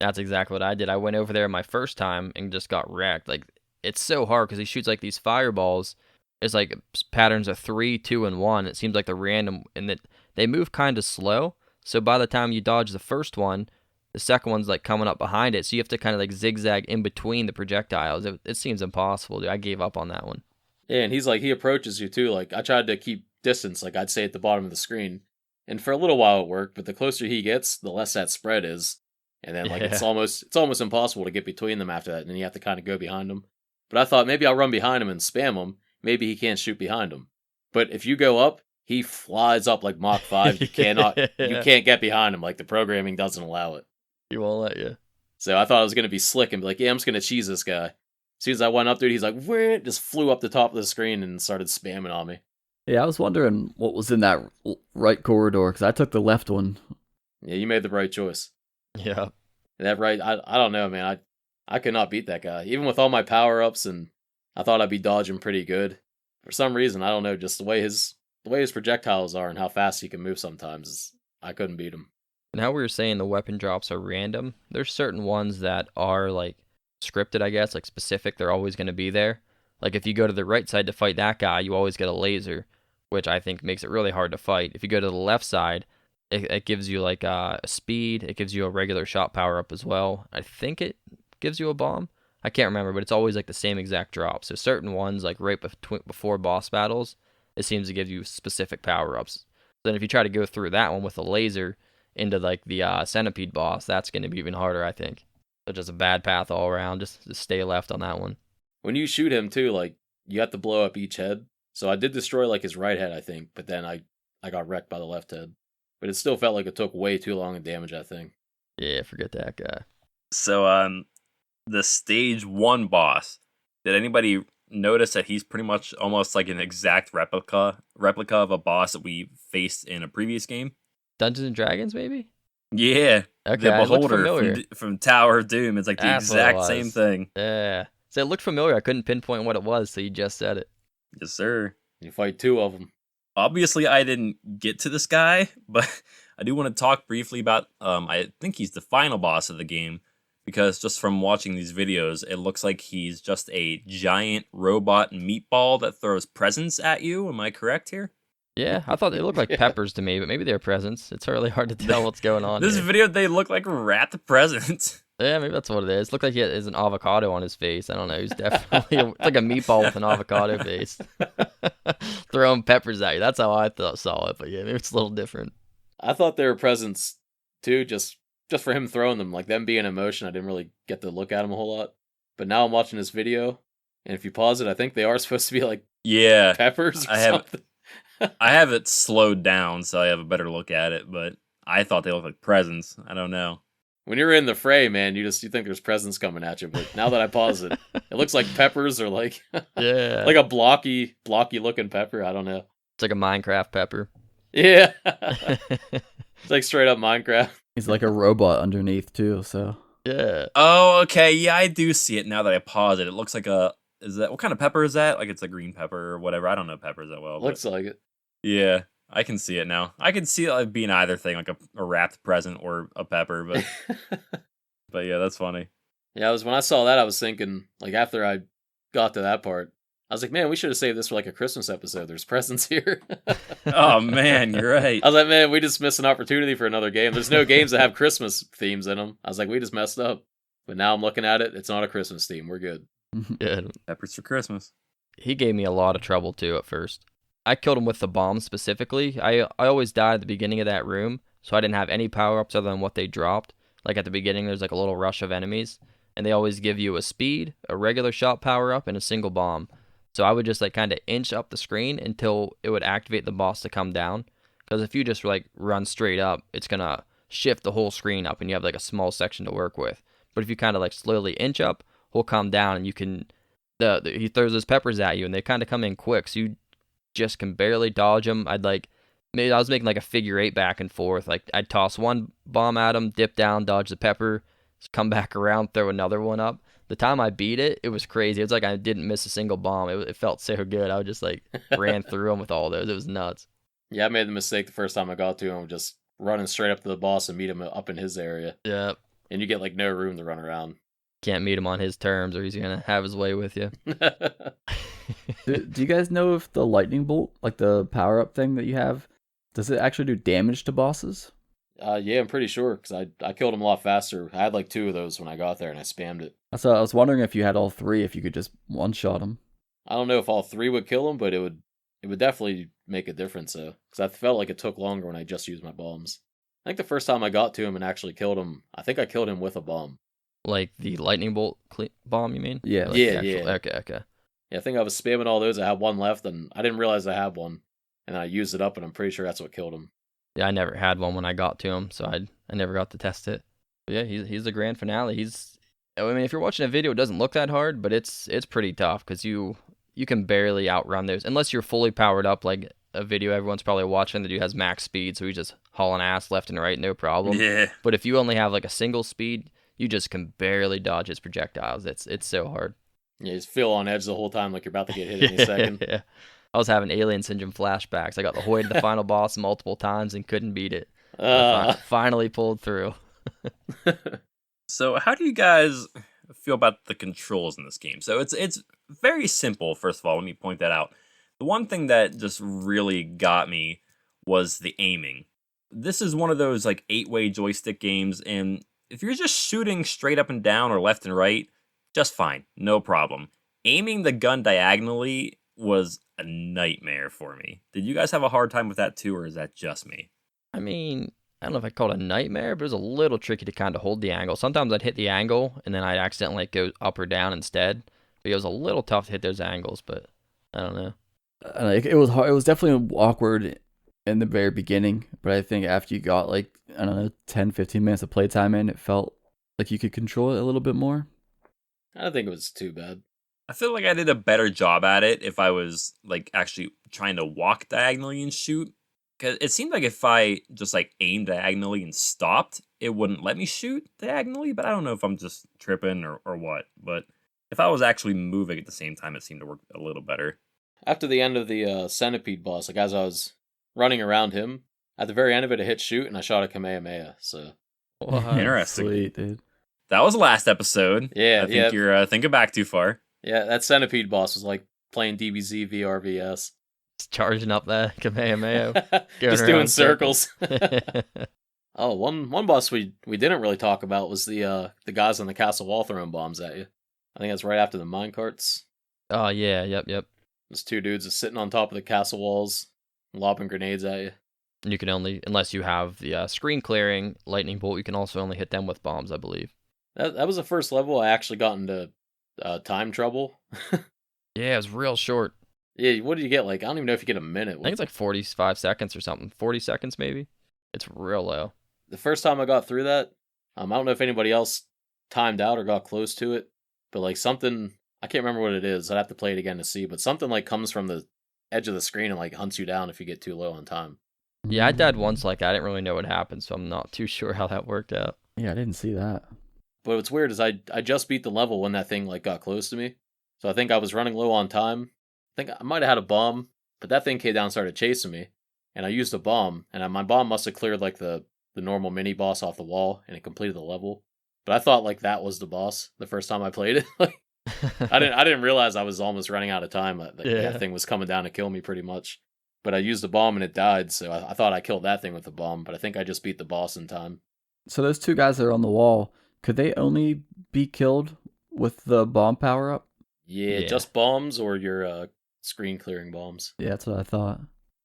That's exactly what I did. I went over there my first time and just got wrecked. Like, it's so hard because he shoots like these fireballs. It's like patterns of 3, 2, and 1. It seems like they're random and that they move kind of slow. So by the time you dodge the first one, the second one's like coming up behind it. So you have to kind of like zigzag in between the projectiles. It seems impossible, dude. I gave up on that one.
Yeah, and he's like, he approaches you too. Like, I tried to keep distance, like I'd say at the bottom of the screen. And for a little while it worked, but the closer he gets, the less that spread is. And then like
Yeah.
it's almost impossible to get between them after that, and then you have to kind of go behind him. But I thought maybe I'll run behind him and spam him. Maybe he can't shoot behind him. But if you go up, he flies up like Mach 5. You cannot you
Yeah.
can't get behind him. Like the programming doesn't allow it.
He won't let you.
So I thought I was gonna be slick and be like, yeah, I'm just gonna cheese this guy. As soon as I went up there, he's like, where? Just flew up the top of the screen and started spamming on me.
Yeah, I was wondering what was in that right corridor because I took the left one.
Yeah, you made the right choice.
Yeah.
That right, I don't know, man. I could not beat that guy. Even with all my power ups, and I thought I'd be dodging pretty good. For some reason, I don't know, just the way his projectiles are and how fast he can move sometimes, I couldn't beat him.
And how we were saying the weapon drops are random, there's certain ones that are like scripted, I guess, like specific. They're always going to be there. Like if you go to the right side to fight that guy, you always get a laser, which I think makes it really hard to fight. If you go to the left side, it gives you like a speed. It gives you a regular shot power up as well. I think it gives you a bomb. I can't remember, but it's always like the same exact drop. So certain ones, like right before boss battles, it seems to give you specific power ups. Then if you try to go through that one with a laser into like the centipede boss, that's going to be even harder, I think. So just a bad path all around. Just stay left on that one.
When you shoot him too, like you have to blow up each head. So I did destroy like his right head, I think, but then I got wrecked by the left head. But it still felt like it took way too long to damage that thing.
Yeah, forget that guy.
So, the stage 1 boss, did anybody notice that he's pretty much almost like an exact replica of a boss that we faced in a previous game?
Dungeons and Dragons, maybe?
Yeah,
Okay,
the
it looked
Beholder
familiar.
from Tower of Doom. It's like the
That's what it
exact
was.
same thing.
Yeah. So it looked familiar. I couldn't pinpoint what it was, so you just said it.
Yes, sir.
You fight two of them.
Obviously, I didn't get to this guy, but I do want to talk briefly about. I think he's the final boss of the game, because just from watching these videos, it looks like he's just a giant robot meatball that throws presents at you. Am I correct here?
Yeah, I thought they looked like
Yeah.
peppers to me, but maybe they're presents. It's really hard to tell what's going on
This
here.
video, they look like wrapped presents.
Yeah, maybe that's what it is. Looked like he has an avocado on his face. I don't know. He's definitely it's like a meatball with an avocado face. Throwing peppers at you. That's how I saw it. But yeah, maybe it's a little different.
I thought they were presents too, just for him throwing them, like them being in motion. I didn't really get to look at them a whole lot. But now I'm watching this video, and if you pause it, I think they are supposed to be like
Yeah,
peppers or
I have-
something.
I have it slowed down so I have a better look at it, but I thought they looked like presents. I don't know.
When you're in the fray, man, you think there's presents coming at you. But now that I pause it, it looks like peppers or like
Yeah.
like a blocky looking pepper. I don't know.
It's like a Minecraft pepper.
Yeah, it's like straight up Minecraft.
He's like a robot underneath too. So
Yeah.
Oh, okay. Yeah, I do see it now that I pause it. It looks like what kind of pepper is that? Like it's a green pepper or whatever. I don't know peppers that well. But
Looks like it.
yeah, I can see it now. I can see it like being either thing, like a wrapped present or a pepper, but yeah, that's funny.
Yeah, when I saw that, I was thinking, like, after I got to that part, I was like, man, we should have saved this for like a Christmas episode. There's presents here.
Oh man, you're right.
I was like, man, we just missed an opportunity for another game. There's no games that have Christmas themes in them. I was like, we just messed up. But now I'm looking at it. It's not a Christmas theme. We're good.
Yeah.
Peppers for Christmas.
He gave me a lot of trouble too at first. I killed him with the bomb specifically. I always died at the beginning of that room, so I didn't have any power-ups other than what they dropped. Like at the beginning, there's like a little rush of enemies, and they always give you a speed, a regular shot power-up, and a single bomb. So I would just like kind of inch up the screen until it would activate the boss to come down. Because if you just like run straight up, it's gonna shift the whole screen up, and you have like a small section to work with. But if you kind of like slowly inch up, he'll come down, and you can. He throws his peppers at you, and they kind of come in quick, so you just can barely dodge them. Maybe I was making like a figure 8 back and forth. Like I'd toss one bomb at him, dip down, dodge the pepper, come back around, throw another one up. The time I beat it, it was crazy. It was like I didn't miss a single bomb. It felt so good. I just like ran through them with all those. It was nuts.
Yeah, I made the mistake the first time I got to him, just running straight up to the boss and meet him up in his area.
Yeah.
And you get like no room to run around.
Can't meet him on his terms or he's going to have his way with you.
do you guys know if the lightning bolt, like the power up thing that you have, does it actually do damage to bosses?
Yeah, I'm pretty sure, because I killed him a lot faster. I had like 2 of those when I got there, and I spammed it.
So I was wondering if you had all 3, if you could just one-shot them.
I don't know if all 3 would kill him, but it would definitely make a difference, though. Because I felt like it took longer when I just used my bombs. I think the first time I got to him and actually killed him, I think I killed him with a bomb.
Like the lightning bolt bomb, you mean?
Yeah.
Like
Yeah,
the
yeah.
Okay.
Yeah, I think I was spamming all those. I had 1 left, and I didn't realize I had one. And I used it up, and I'm pretty sure that's what killed him.
Yeah, I never had one when I got to him, so I never got to test it. But yeah, he's the grand finale. I mean, if you're watching a video, it doesn't look that hard, but it's pretty tough because you can barely outrun those unless you're fully powered up. Like a video everyone's probably watching, the dude has max speed, so he's just hauling ass left and right, no problem.
Yeah.
But if you only have like a single speed, you just can barely dodge his projectiles. It's so hard.
Yeah, you just feel on edge the whole time, like you're about to get hit any second.
Yeah. I was having Alien Syndrome flashbacks. I got the way to the final boss multiple times and couldn't beat it. Finally pulled through.
So how do you guys feel about the controls in this game? So it's very simple, first of all, let me point that out. The one thing that just really got me was the aiming. This is one of those like 8-way joystick games, and if you're just shooting straight up and down or left and right, just fine, no problem. Aiming the gun diagonally was a nightmare for me. Did you guys have a hard time with that too, or is that just me?
I mean, I don't know if I call it a nightmare, but it was a little tricky to kind of hold the angle. Sometimes I'd hit the angle, and then I'd accidentally go up or down instead. But it was a little tough to hit those angles, but I don't know.
It was hard. It was definitely awkward in the very beginning, but I think after you got like, I don't know, 10, 15 minutes of playtime in, it felt like you could control it a little bit more.
I don't think it was too bad.
I feel like I did a better job at it if I was like actually trying to walk diagonally and shoot. Because it seemed like if I just like aimed diagonally and stopped, it wouldn't let me shoot diagonally. But I don't know if I'm just tripping or what. But if I was actually moving at the same time, it seemed to work a little better.
After the end of the centipede boss, like as I was running around him, at the very end of it, I hit shoot and I shot a Kamehameha. So
Interesting.
Sweet, dude.
That was last episode.
Yeah,
I think
yeah.
you're thinking back too far.
Yeah, that centipede boss was like playing DBZ VRVS.
Just charging up that Kamehameha.
Just
around
doing
in
circles. Oh, one boss we didn't really talk about was the guys on the castle wall throwing bombs at you. I think that's right after the minecarts.
Oh, yeah, yep.
Those two dudes are sitting on top of the castle walls, lobbing grenades at you.
And you can only, unless you have the screen clearing lightning bolt, you can also only hit them with bombs, I believe.
That was the first level I actually got into time trouble.
Yeah, it was real short.
Yeah, what did you get? Like, I don't even know if you get a minute.
I think it's like 45 seconds or something. 40 seconds, maybe? It's real low.
The first time I got through that, I don't know if anybody else timed out or got close to it, but like something, I can't remember what it is. I'd have to play it again to see, but something like comes from the edge of the screen and like hunts you down if you get too low on time.
Yeah, I died once like that. I didn't really know what happened, so I'm not too sure how that worked out.
Yeah, I didn't see that.
But what's weird is I just beat the level when that thing like got close to me. So I think I was running low on time. I think I might have had a bomb, but that thing came down and started chasing me. And I used a bomb, and my bomb must have cleared like the normal mini boss off the wall, and it completed the level. But I thought like that was the boss the first time I played it. Like I didn't realize I was almost running out of time. That thing was coming down to kill me pretty much. But I used the bomb and it died, so I thought I killed that thing with the bomb, but I think I just beat the boss in time.
So those two guys that are on the wall, could they only be killed with the bomb power up?
Yeah,
Yeah.
just bombs or your screen clearing bombs.
Yeah, that's what I thought.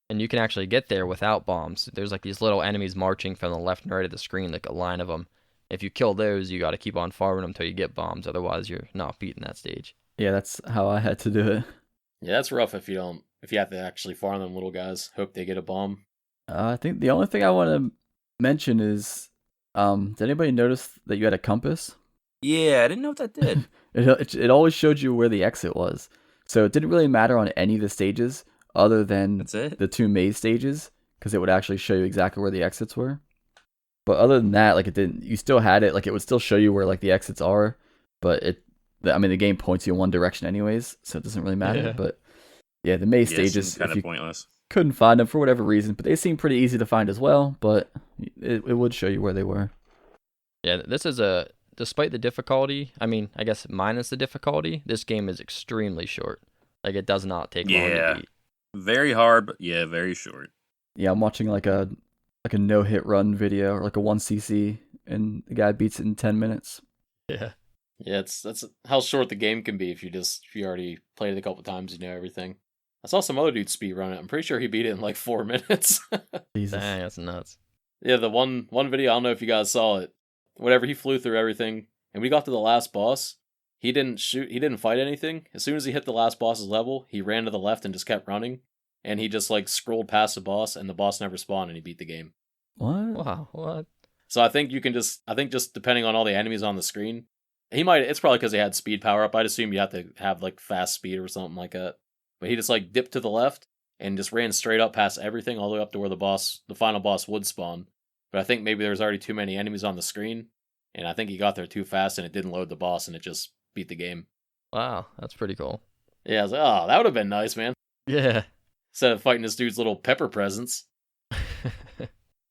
And you can actually get there without bombs. There's like these little enemies marching from the left and right of the screen, like a line of them. If you kill those, you got to keep on farming them until you get bombs. Otherwise, you're not beating that stage.
Yeah, that's how I had to do it.
Yeah, that's rough if you have to actually farm them little guys. Hope they get a bomb.
I think the only thing I want to mention is, did anybody notice that you had a compass?
Yeah, I didn't know if that did.
It always showed you where the exit was. So it didn't really matter on any of the stages other than
That's it?
the two maze stages, because it would actually show you exactly where the exits were. But other than that, like it didn't. You still had it. Like it would still show you where like the exits are, but the game points you in one direction anyways, so it doesn't really matter.
Yeah.
But yeah, the maze
Yeah,
stages,
kind
if
of
you
pointless.
couldn't find them for whatever reason, but they seem pretty easy to find as well. But it would show you where they were.
Yeah, this is despite the difficulty, I mean, I guess minus the difficulty, this game is extremely short. Like, it does not take long
Yeah.
to beat.
Very hard, but yeah, very short.
Yeah, I'm watching like a no hit run video or like a 1cc, and the guy beats it in 10 minutes.
Yeah.
Yeah, that's how short the game can be if you already played it a couple times, you know everything. I saw some other dude speedrun it. I'm pretty sure he beat it in like 4 minutes.
Jesus.
Dang, that's nuts.
Yeah, the one video, I don't know if you guys saw it. Whatever, he flew through everything, and we got to the last boss. He didn't fight anything. As soon as he hit the last boss's level, he ran to the left and just kept running. And he just like scrolled past the boss, and the boss never spawned, and he beat the game.
What?
Wow, what?
So I think just depending on all the enemies on the screen, it's probably because he had speed power up. I'd assume you have to have like fast speed or something like that. But he just like dipped to the left and just ran straight up past everything all the way up to where the final boss would spawn. But I think maybe there was already too many enemies on the screen, and I think he got there too fast and it didn't load the boss and it just beat the game.
Wow, that's pretty cool.
Yeah, I was like, oh, that would have been nice, man.
Yeah.
Instead of fighting this dude's little pepper presents.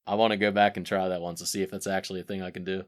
I want to go back and try that once to see if that's actually a thing I can do.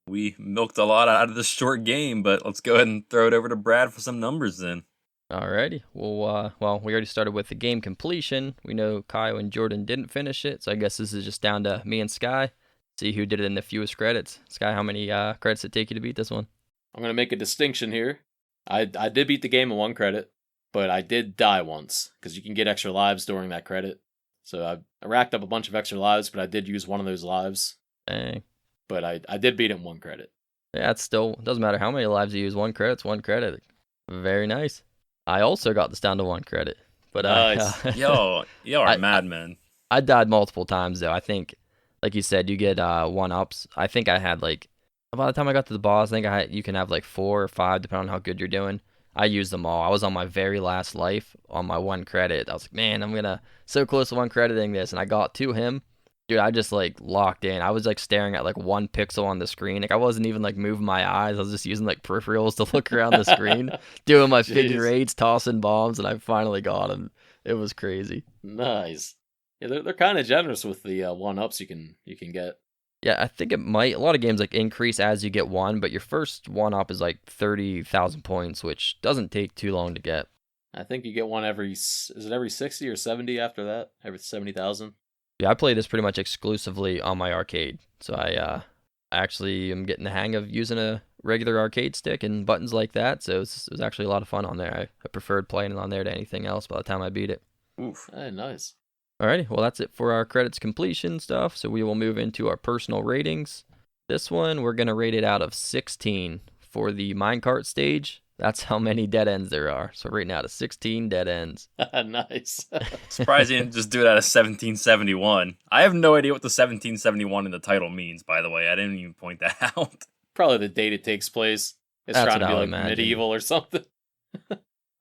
We milked a lot out of this short game, but let's go ahead and throw it over to Brad for some numbers then.
Alrighty. Well, we already started with the game completion. We know Kyle and Jordan didn't finish it, so I guess this is just down to me and Sky. See who did it in the fewest credits. Sky, how many credits did it take you to beat this one?
I'm going to make a distinction here. I did beat the game in 1 credit, but I did die once, because you can get extra lives during that credit. So I racked up a bunch of extra lives, but I did use one of those lives.
Dang.
But I did beat it in 1 credit.
Yeah, it still doesn't matter how many lives you use. 1 credit's 1 credit. Very nice. I also got this down to 1 credit. But
Nice.
Y'all are madmen.
I died multiple times though. I think, like you said, you get 1-ups. I think I had like, by the time I got to the boss, I think you can have like 4 or 5 depending on how good you're doing. I used them all. I was on my very last life on my 1 credit. I was like, man, I'm gonna so close to 1 crediting this, and I got to him. Dude, I just like locked in. I was like staring at like 1 pixel on the screen. Like I wasn't even like moving my eyes. I was just using like peripherals to look around the screen, doing my figure
Jeez.
eights, tossing bombs, and I finally got him. It was crazy.
Nice. Yeah, they're kind of generous with the 1-ups you can get.
Yeah, I think it might. A lot of games like increase as you get one, but your first one up is like 30,000 points, which doesn't take too long to get.
I think you get one is it every 60 or 70 after that? Every 70,000?
Yeah, I play this pretty much exclusively on my arcade, so I actually am getting the hang of using a regular arcade stick and buttons like that. So it was actually a lot of fun on there. I preferred playing it on there to anything else by the time I beat it.
Oof.
Hey, nice.
Alrighty, well that's it for our credits completion stuff. So we will move into our personal ratings. This one we're gonna rate it out of 16 for the minecart stage. That's how many dead ends there are. So right now, to 16 dead ends.
Nice.
Surprised you didn't just do it out of 1771. I have no idea what the 1771 in the title means, by the way. I didn't even point that out.
Probably the date it takes place. It's
That's
trying to
what
be
I
like
would imagine.
medieval or something.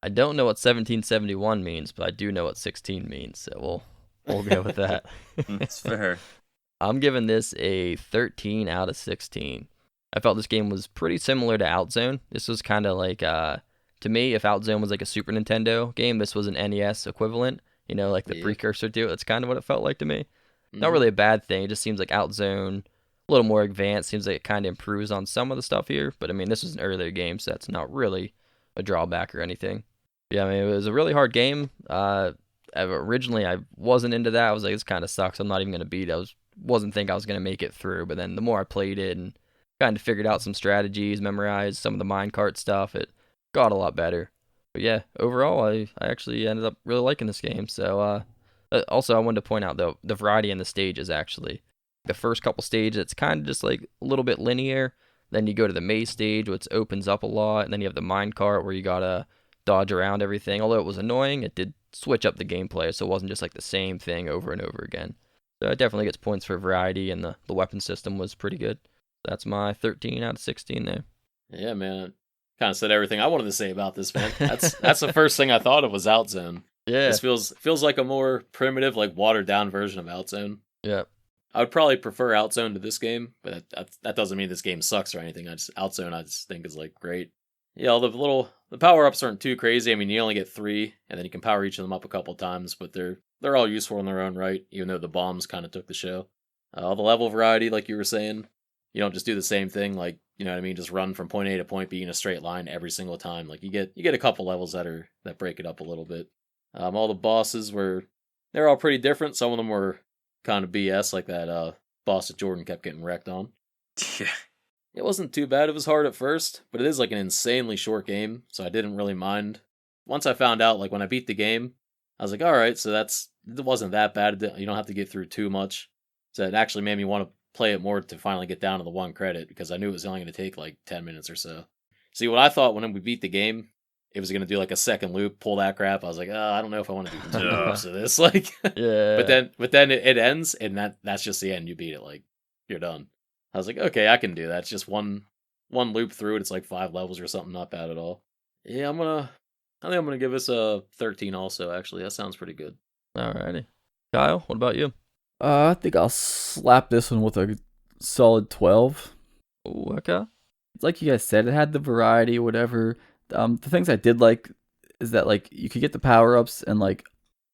I don't know what 1771 means, but I do know what 16 means. So we'll go with that.
That's fair.
I'm giving this a 13 out of 16. I felt this game was pretty similar to Outzone. This was kind of like, to me, if Outzone was like a Super Nintendo game, this was an NES equivalent, like the precursor to it. That's kind of what it felt like to me. Not really a bad thing. It just seems like Outzone, a little more advanced. Seems like it kind of improves on some of the stuff here. But I mean, this was an earlier game, so that's not really a drawback or anything. Yeah, I mean, it was a really hard game. Originally, I wasn't into that. I was like, this kind of sucks. I'm not even going to beat it. Wasn't think I was going to make it through. But then the more I played it and kind of figured out some strategies, memorized some of the minecart stuff, it got a lot better. But yeah, overall, I actually ended up really liking this game. So also, I wanted to point out, though, the variety in the stages, actually. The first couple stages, it's kind of just like a little bit linear. Then you go to the maze stage, which opens up a lot. And then you have the minecart where you got to dodge around everything. Although it was annoying, it did switch up the gameplay, so it wasn't just like the same thing over and over again. So it definitely gets points for variety, and the weapon system was pretty good. That's my 13 out of 16 there.
Yeah, man. Kind of said everything I wanted to say about this, man. That's the first thing I thought of was Outzone.
Yeah.
This feels like a more primitive, like watered down version of Outzone.
Yeah.
I would probably prefer Outzone to this game, but that doesn't mean this game sucks or anything. Outzone I just think is like great. Yeah, the power ups aren't too crazy. I mean, you only get 3, and then you can power each of them up a couple times, but they're all useful in their own right. Even though the bombs kind of took the show. All the level variety, like you were saying, you don't just do the same thing. Like, you know what I mean? Just run from point A to point B in a straight line every single time. Like you get a couple levels that break it up a little bit. All the bosses they're all pretty different. Some of them were kind of BS, like that boss that Jordan kept getting wrecked on.
Yeah.
It wasn't too bad. It was hard at first, but it is like an insanely short game, so I didn't really mind. Once I found out, like when I beat the game, I was like, all right, so it wasn't that bad. You don't have to get through too much. So it actually made me want to play it more to finally get down to the 1 credit, because I knew it was only going to take like 10 minutes or so. See, what I thought when we beat the game, it was going to do like a second loop, pull that crap. I was like, I don't know if I want to do 2 loops of this. Like,
Yeah.
But then it ends, and that's just the end. You beat it. Like, you're done. I was like, okay, I can do that. It's just one loop through it. It's like 5 levels or something. Not bad at all. Yeah, I think I'm gonna give this a 13 also, actually. That sounds pretty good.
Alrighty. Kyle, what about you?
I think I'll slap this one with a solid 12.
Ooh, okay.
Like you guys said, it had the variety, whatever. The things I did like is that like you could get the power-ups, and like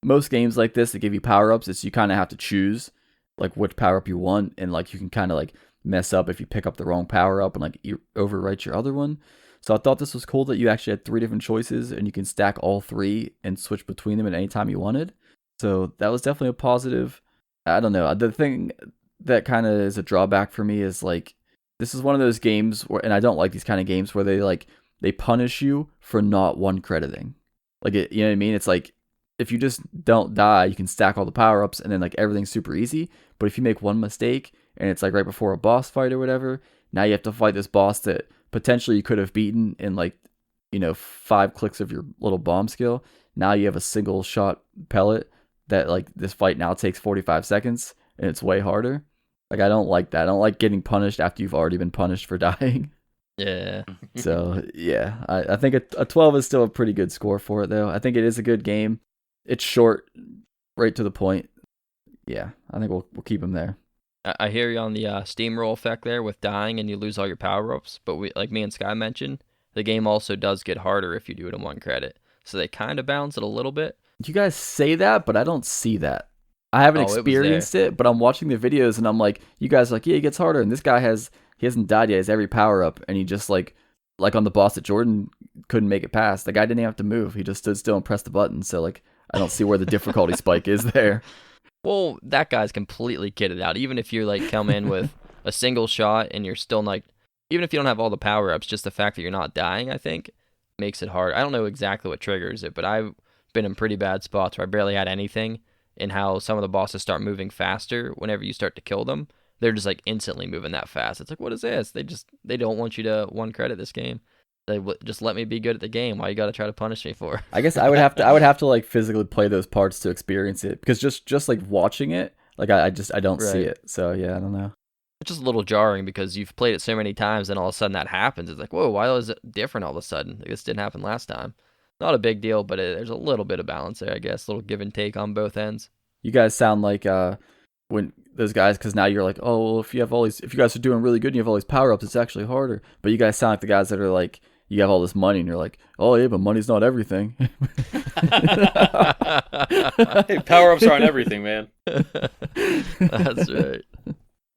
most games like this that give you power-ups, it's you kind of have to choose like which power-up you want, and like you can kind of like mess up if you pick up the wrong power-up and like you overwrite your other one. So I thought this was cool that you actually had 3 different choices, and you can stack all 3 and switch between them at any time you wanted. So that was definitely a positive. I don't know. The thing that kind of is a drawback for me is like, this is one of those games where, and I don't like these kind of games where they punish you for not 1 crediting. Like, you know what I mean? It's like, if you just don't die, you can stack all the power-ups, and then like everything's super easy. But if you make 1 mistake, and it's like right before a boss fight or whatever, now you have to fight this boss that potentially you could have beaten in like, 5 clicks of your little bomb skill. Now you have a single shot pellet that like this fight now takes 45 seconds, and it's way harder. Like, I don't like that. I don't like getting punished after you've already been punished for dying.
Yeah.
So yeah, I think a 12 is still a pretty good score for it, though. I think it is a good game. It's short, right to the point. Yeah, I think we'll keep him there.
I hear you on the steamroll effect there with dying and you lose all your power-ups, but like me and Sky mentioned, the game also does get harder if you do it in 1 credit. So they kind of balance it a little bit.
You guys say that, but I don't see that. I haven't
Oh, it was
experienced it, but I'm watching the videos and I'm like, you guys are like, yeah, it gets harder, and this guy he hasn't died yet. He has every power up, and he just like on the boss that Jordan couldn't make it past. The guy didn't even have to move. He just stood still and pressed the button. So like, I don't see where the difficulty spike is there.
Well, that guy's completely kitted out. Even if you like come in with a single shot and you're still like, even if you don't have all the power ups, just the fact that you're not dying, I think, makes it hard. I don't know exactly what triggers it, but I've been in pretty bad spots where I barely had anything, and how some of the bosses start moving faster whenever you start to kill them. They're just like instantly moving that fast. It's like, what is this? They don't want you to one credit this game. Just let me be good at the game. Why you got to try to punish me for?
I guess I would have to like physically play those parts to experience it, because just like watching it, like I don't see
Right.
it. So yeah, I don't know.
It's just a little jarring because you've played it so many times, and all of a sudden that happens. It's like, whoa, why is it different all of a sudden? Like, this didn't happen last time. Not a big deal, but there's a little bit of balance there, I guess. A little give and take on both ends.
You guys sound like when those guys, because now you're like, oh, well, if you guys are doing really good and you have all these power ups, it's actually harder. But you guys sound like the guys that are like, you have all this money and you're like, oh yeah, but money's not everything.
Hey, power-ups aren't everything, man.
That's right.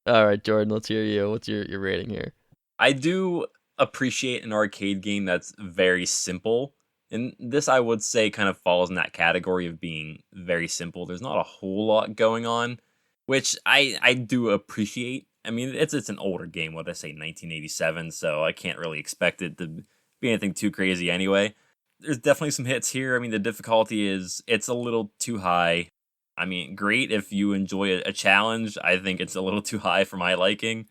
All right, Jordan, let's hear you. What's your rating here?
I do appreciate an arcade game that's very simple. And this, I would say, kind of falls in that category of being very simple. There's not a whole lot going on, which I do appreciate. I mean, it's an older game. What did I say, 1987? So I can't really expect it to be anything too crazy anyway. There's definitely some hits here. I mean, the difficulty it's a little too high. I mean, great if you enjoy a challenge. I think it's a little too high for my liking.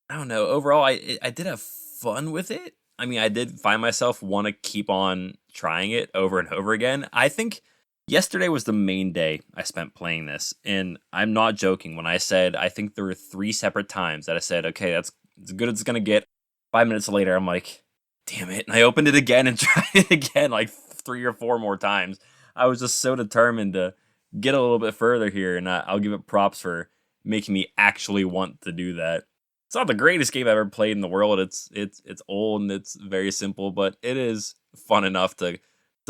I don't know. Overall, I did have fun with it. I mean, I did find myself want to keep on trying it over and over again. I think yesterday was the main day I spent playing this, and I'm not joking when I said I think there were 3 separate times that I said, okay, that's as good as it's gonna get. 5 minutes later, I'm like, damn it, and I opened it again and tried it again like 3 or 4 more times. I was just so determined to get a little bit further here, and I'll give it props for making me actually want to do that. It's not the greatest game I've ever played in the world. It's old and it's very simple, but it is fun enough to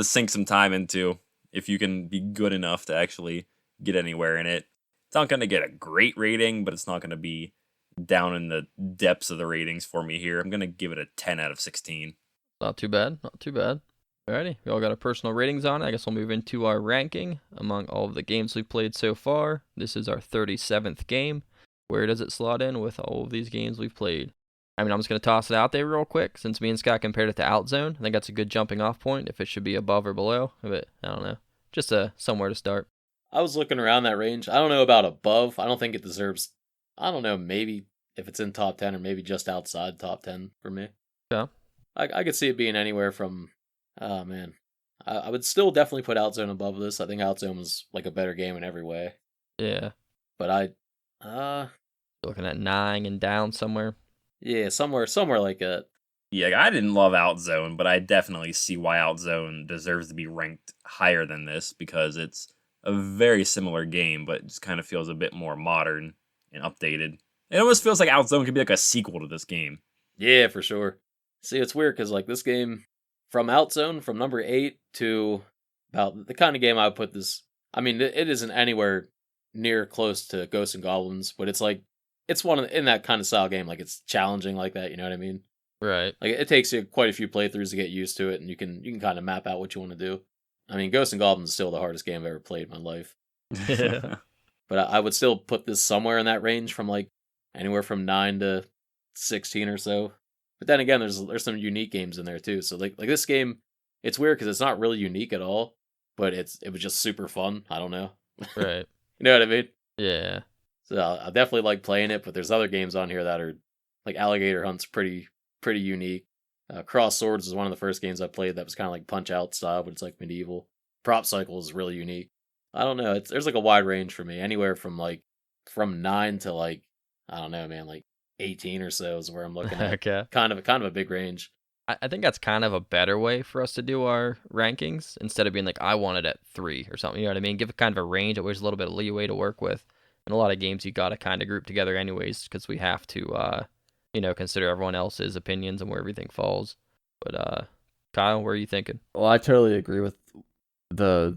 sink some time into if you can be good enough to actually get anywhere in it. It's not going to get a great rating, but it's not going to be down in the depths of the ratings for me here. I'm going to give it a 10 out of 16.
Not too bad. Not too bad. Alrighty, we all got our personal ratings on it. I guess we'll move into our ranking among all of the games we've played so far. This is our 37th game. Where does it slot in with all of these games we've played? I mean, I'm just going to toss it out there real quick. Since me and Scott compared it to Outzone, I think that's a good jumping off point if it should be above or below. But I don't know. Just somewhere to start.
I was looking around that range. I don't know about above. I don't think it deserves, I don't know, maybe if it's in top 10 or maybe just outside top 10 for me.
Yeah.
I could see it being anywhere from, oh man. I would still definitely put Outzone above this. I think Outzone was like a better game in every way.
Yeah.
But
Looking at 9 and down somewhere.
yeah, somewhere like that.
Yeah, I didn't love Outzone, but I definitely see why Outzone deserves to be ranked higher than this, because it's a very similar game, but it just kind of feels a bit more modern and updated. It almost feels like Outzone could be like a sequel to this game.
Yeah, for sure. See, it's weird because like this game, from Outzone, from number 8 to about the kind of game I would put this. I mean, it isn't anywhere near close to Ghosts and Goblins, but it's like it's one in that kind of style game. Like it's challenging like that. You know what I mean?
Right.
Like it takes you quite a few playthroughs to get used to it, and you can kind of map out what you want to do. I mean, Ghosts and Goblins is still the hardest game I've ever played in my life. But I would still put this somewhere in that range, from like anywhere from 9 to 16 or so. But then again, there's some unique games in there too. So like this game, it's weird because it's not really unique at all, but it was just super fun. I don't know.
Right.
You know what I mean?
Yeah.
So I definitely like playing it, but there's other games on here that are like Alligator Hunt's pretty unique. Cross Swords is one of the first games I played that was kind of like Punch Out style, but it's like medieval. Prop Cycle is really unique. I don't know. There's like a wide range for me, anywhere from 9 to like, I don't know, man, like 18 or so is where I'm looking at.
Okay.
Kind of a big range.
I think that's kind of a better way for us to do our rankings, instead of being like, I want it at 3 or something. You know what I mean? Give it kind of a range that there's a little bit of leeway to work with. And a lot of games you got to kind of group together anyways, because we have to, consider everyone else's opinions and where everything falls. But Kyle, where are you thinking?
Well, I totally agree with the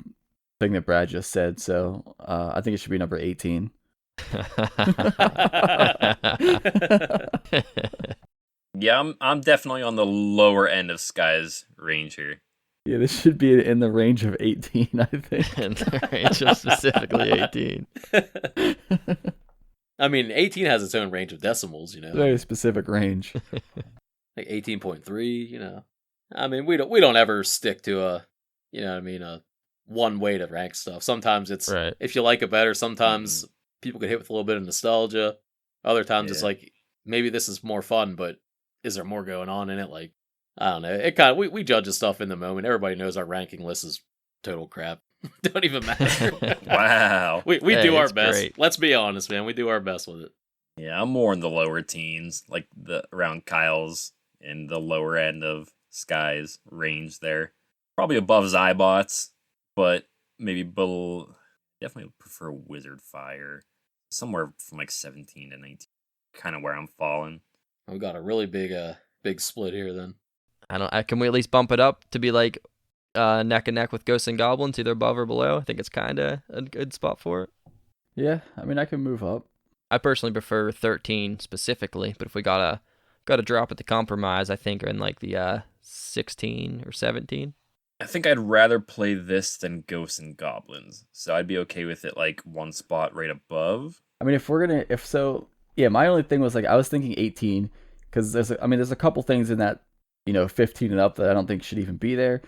thing that Brad just said. So I think it should be number 18.
Yeah, I'm definitely on the lower end of Sky's range here.
Yeah, this should be in the range of 18, I think.
In the range of specifically 18.
I mean, 18 has its own range of decimals,
Very specific range.
like 18.3. I mean, we don't ever stick to a one way to rank stuff. Sometimes it's
Right.
if you like it better. Sometimes people get hit with a little bit of nostalgia. Other times it's
Yeah.
like maybe this is more fun, but is there more going on in it? Like, I don't know. It kind of we judge this stuff in the moment. Everybody knows our ranking list is total crap. Don't even matter.
Wow.
we
Hey,
do our
it's
best.
great.
Let's be honest, man. We do our best with it.
Yeah, I'm more in the lower teens, like around Kyle's and the lower end of Sky's range there. Probably above Zybots, but maybe below. Definitely prefer Wizard Fire. Somewhere from like 17 to 19. Kind of where I'm falling.
We got a really big split here then.
Can we at least bump it up to be like neck and neck with Ghosts and Goblins, either above or below? I think it's kind of a good spot for it.
Yeah, I mean, I can move up.
I personally prefer 13 specifically, but if we got to drop at the compromise, I think in like the 16 or 17.
I think I'd rather play this than Ghosts and Goblins. So I'd be okay with it like one spot right above.
I mean, yeah, my only thing was like, I was thinking 18, because there's a couple things in that, 15 and up that I don't think should even be there.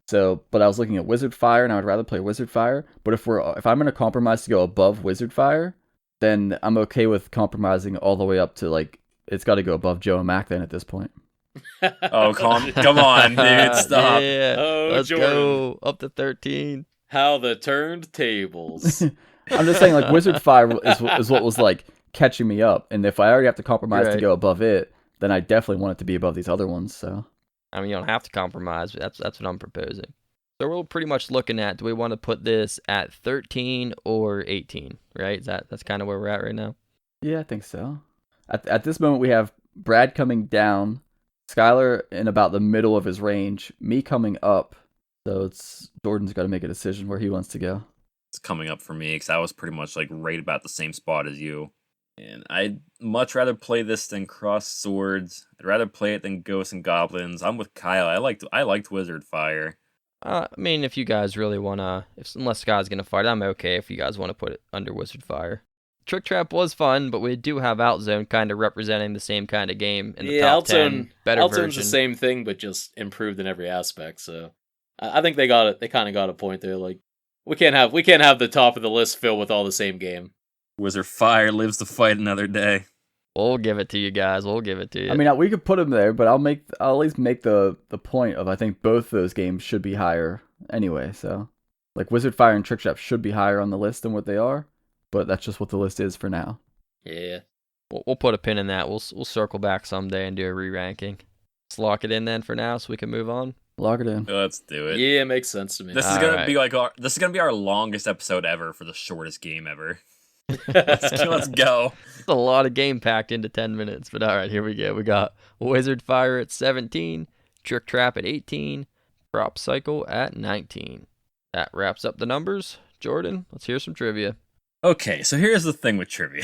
So, but I was looking at Wizard Fire, and I would rather play Wizard Fire. But if I'm going to compromise to go above Wizard Fire, then I'm okay with compromising all the way up to like, it's got to go above Joe and Mac then at this point.
Oh, come on, dude, stop.
Yeah,
Oh,
let's
Jordan.
go up to 13.
How the turned tables.
I'm just saying, like, Wizard Fire is what was like catching me up, and if I already have to compromise to
Right.
go above it, then I definitely want it to be above these other ones. So
I mean, you don't have to compromise, but that's what I'm proposing. So we're pretty much looking at, do we want to put this at 13 or 18, right? That's kind of where we're at right now?
yeah, I think so. At this moment, we have Brad coming down, Skylar in about the middle of his range, me coming up. So it's Jordan's got to make a decision where he wants to go.
It's coming up for me because I was pretty much like right about the same spot as you. And I'd much rather play this than Cross Swords. I'd rather play it than Ghosts and Goblins. I'm with Kyle. I liked Wizard Fire.
I mean, if you guys really want to, unless Sky's going to fight, I'm okay if you guys want to put it under Wizard Fire. Trick Trap was fun, but we do have Outzone kind of representing the same kind of game in the top 10. Better
Outzone's
version.
the same thing, but just improved in every aspect. So I think they got it. They kind of got a point there. Like we can't have the top of the list filled with all the same game.
Wizard Fire lives to fight another day.
We'll give it to you guys. We'll give it to you.
I mean, we could put him there, but I'll at least make the point of I think both those games should be higher anyway. So, like Wizard Fire and Trick Trap should be higher on the list than what they are, but that's just what the list is for now.
Yeah.
We'll put a pin in that. We'll circle back someday and do a re-ranking. Let's lock it in then for now, so we can move on.
Log it in.
Let's do it.
Yeah, it makes sense to me.
This is
All
gonna
right.
be like this is gonna be our longest episode ever for the shortest game ever. Let's go.
It's a lot of game packed into 10 minutes, but all right, here we go. We got Wizard Fire at 17, Trick Trap at 18, Prop Cycle at 19. That wraps up the numbers. Jordan, let's hear some trivia.
Okay, so here's the thing with trivia.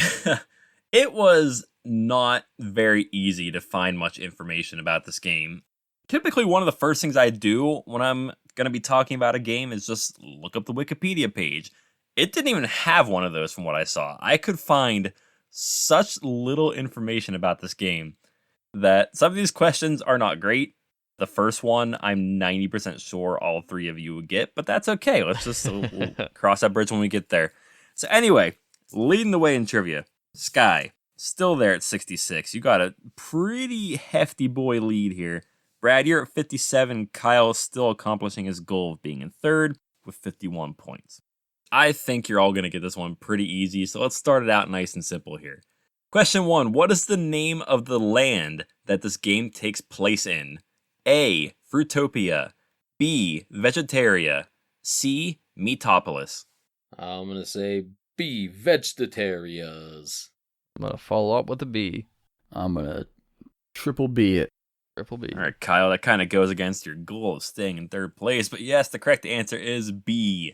It was not very easy to find much information about this game. Typically, one of the first things I do when I'm going to be talking about a game is just look up the Wikipedia page. It didn't even have one of those from what I saw. I could find such little information about this game that some of these questions are not great. The first one, I'm 90% sure all three of you would get, but that's okay. Let's just we'll cross that bridge when we get there. So anyway, leading the way in trivia, Sky, still there at 66. You got a pretty hefty boy lead here. Brad, you're at 57. Kyle is still accomplishing his goal of being in third with 51 points. I think you're all going to get this one pretty easy, so let's start it out nice and simple here. Question 1. What is the name of the land that this game takes place in? A. Fruitopia. B. Vegetaria. C. Meatopolis.
I'm gonna say B. Vegetarias.
I'm going to follow up with a B.
I'm gonna triple B it.
Triple B.
All right, Kyle, that kind of goes against your goal of staying in third place, but yes, the correct answer is B.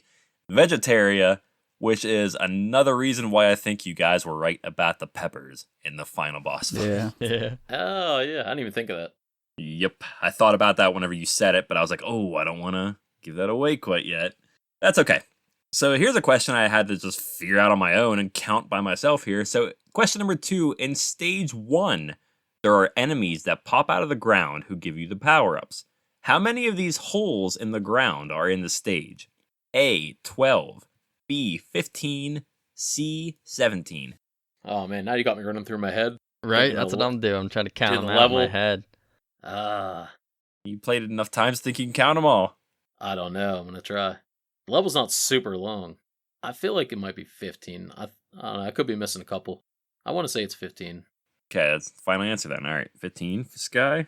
Vegetaria, which is another reason why I think you guys were right about the peppers in the final boss fight.
Yeah.
Yeah.
Oh, yeah. I didn't even think of that.
Yep. I thought about that whenever you said it, but I was like, oh, I don't want to give that away quite yet. That's okay. So here's a question I had to just figure out on my own and count by myself here. So question number 2, in stage 1, there are enemies that pop out of the ground who give you the power-ups. How many of these holes in the ground are in the stage? A, 12, B, 15, C, 17.
Oh, man. Now you got me running through my head.
Right?
Thinking
That's
of
what I'm doing. I'm trying to count
the
them out in my
level.
head.
You played it enough times thinking you can count them all.
I don't know. I'm going to try. The level's not super long. I feel like it might be 15. I don't know. I could be missing a couple. I want to say it's 15.
Okay, that's the final answer then. All right, 15 for Sky.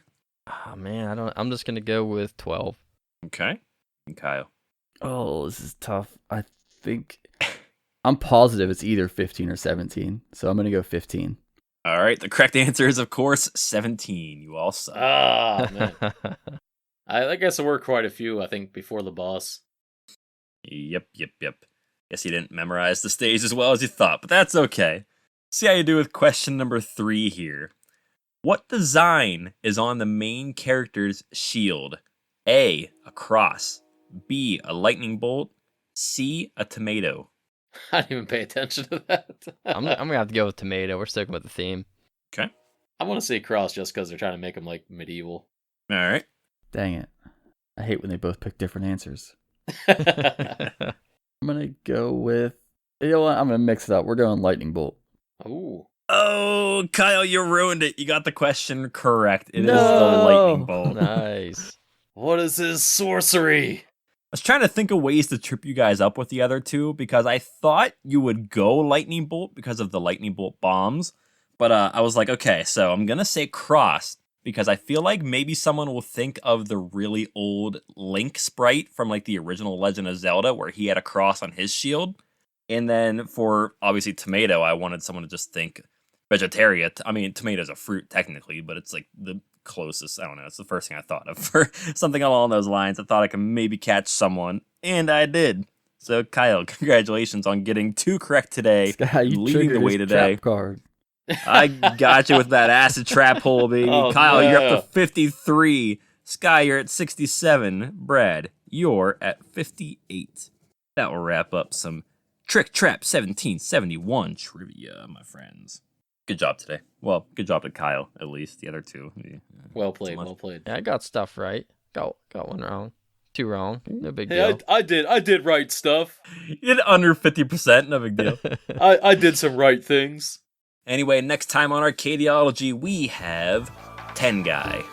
Oh man, I'm just gonna go with 12.
Okay. And Kyle.
Oh, this is tough. I think I'm positive it's either 15 or 17, so I'm gonna go 15.
All right, the correct answer is, of course, 17. You all suck.
Ah, man. I guess there were quite a few, I think, before the boss.
Yep. Guess you didn't memorize the stage as well as you thought, but that's okay. See how you do with question number 3 here. What design is on the main character's shield? A, a cross. B, a lightning bolt. C, a tomato.
I didn't even pay attention to that.
I'm gonna have to go with tomato. We're sticking with the theme.
Okay.
I want to say cross just because they're trying to make them like medieval.
All right.
Dang it. I hate when they both pick different answers.
Oh,
I'm gonna go with, you know what? I'm gonna mix it up. We're going lightning bolt.
Ooh.
Oh, Kyle, you ruined it. You got the question correct. It is the
No.
lightning bolt.
Nice.
What is this sorcery?
I was trying to think of ways to trip you guys up with the other two because I thought you would go lightning bolt because of the lightning bolt bombs. But I was like, okay, so I'm going to say cross because I feel like maybe someone will think of the really old Link sprite from like the original Legend of Zelda where he had a cross on his shield. And then for obviously tomato, I wanted someone to just think Vegetaria. I mean, tomato's a fruit technically, but it's like the closest. I don't know. It's the first thing I thought of for something along those lines. I thought I could maybe catch someone, and I did. So, Kyle, congratulations on getting 2 correct today,
This guy, you
leading the
triggered
way
his
today.
trap card.
I got you with that acid trap hole, baby.
Oh,
Kyle, you're up
no.
to 53. Sky, you're at 67. Brad, you're at 58. That will wrap up some Trick Trap 1771 trivia, my friends. Good job today. Well, good job to Kyle, at least. The other two. Yeah,
Well
not so
played,
much.
well played.
Yeah, I got stuff right. Got one wrong. 2 wrong. No big
Hey,
deal.
I did right stuff.
You did under 50%, no big deal.
I did some right things.
Anyway, next time on Arcadiology, we have Tengai.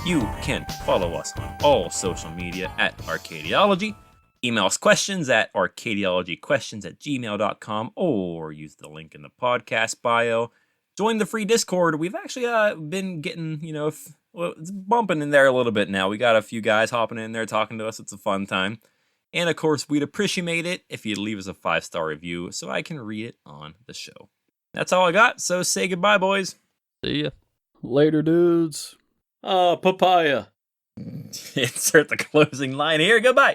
You can follow us on all social media at Arcadiology. Email us questions at arcadiologyquestions@gmail.com or use the link in the podcast bio. Join the free Discord. We've actually been getting, it's bumping in there a little bit now. We got a few guys hopping in there talking to us. It's a fun time. And of course, we'd appreciate it if you'd leave us a 5-star review so I can read it on the show. That's all I got, so say goodbye, boys.
See ya.
Later, dudes.
Papaya.
Insert the closing line here. Goodbye.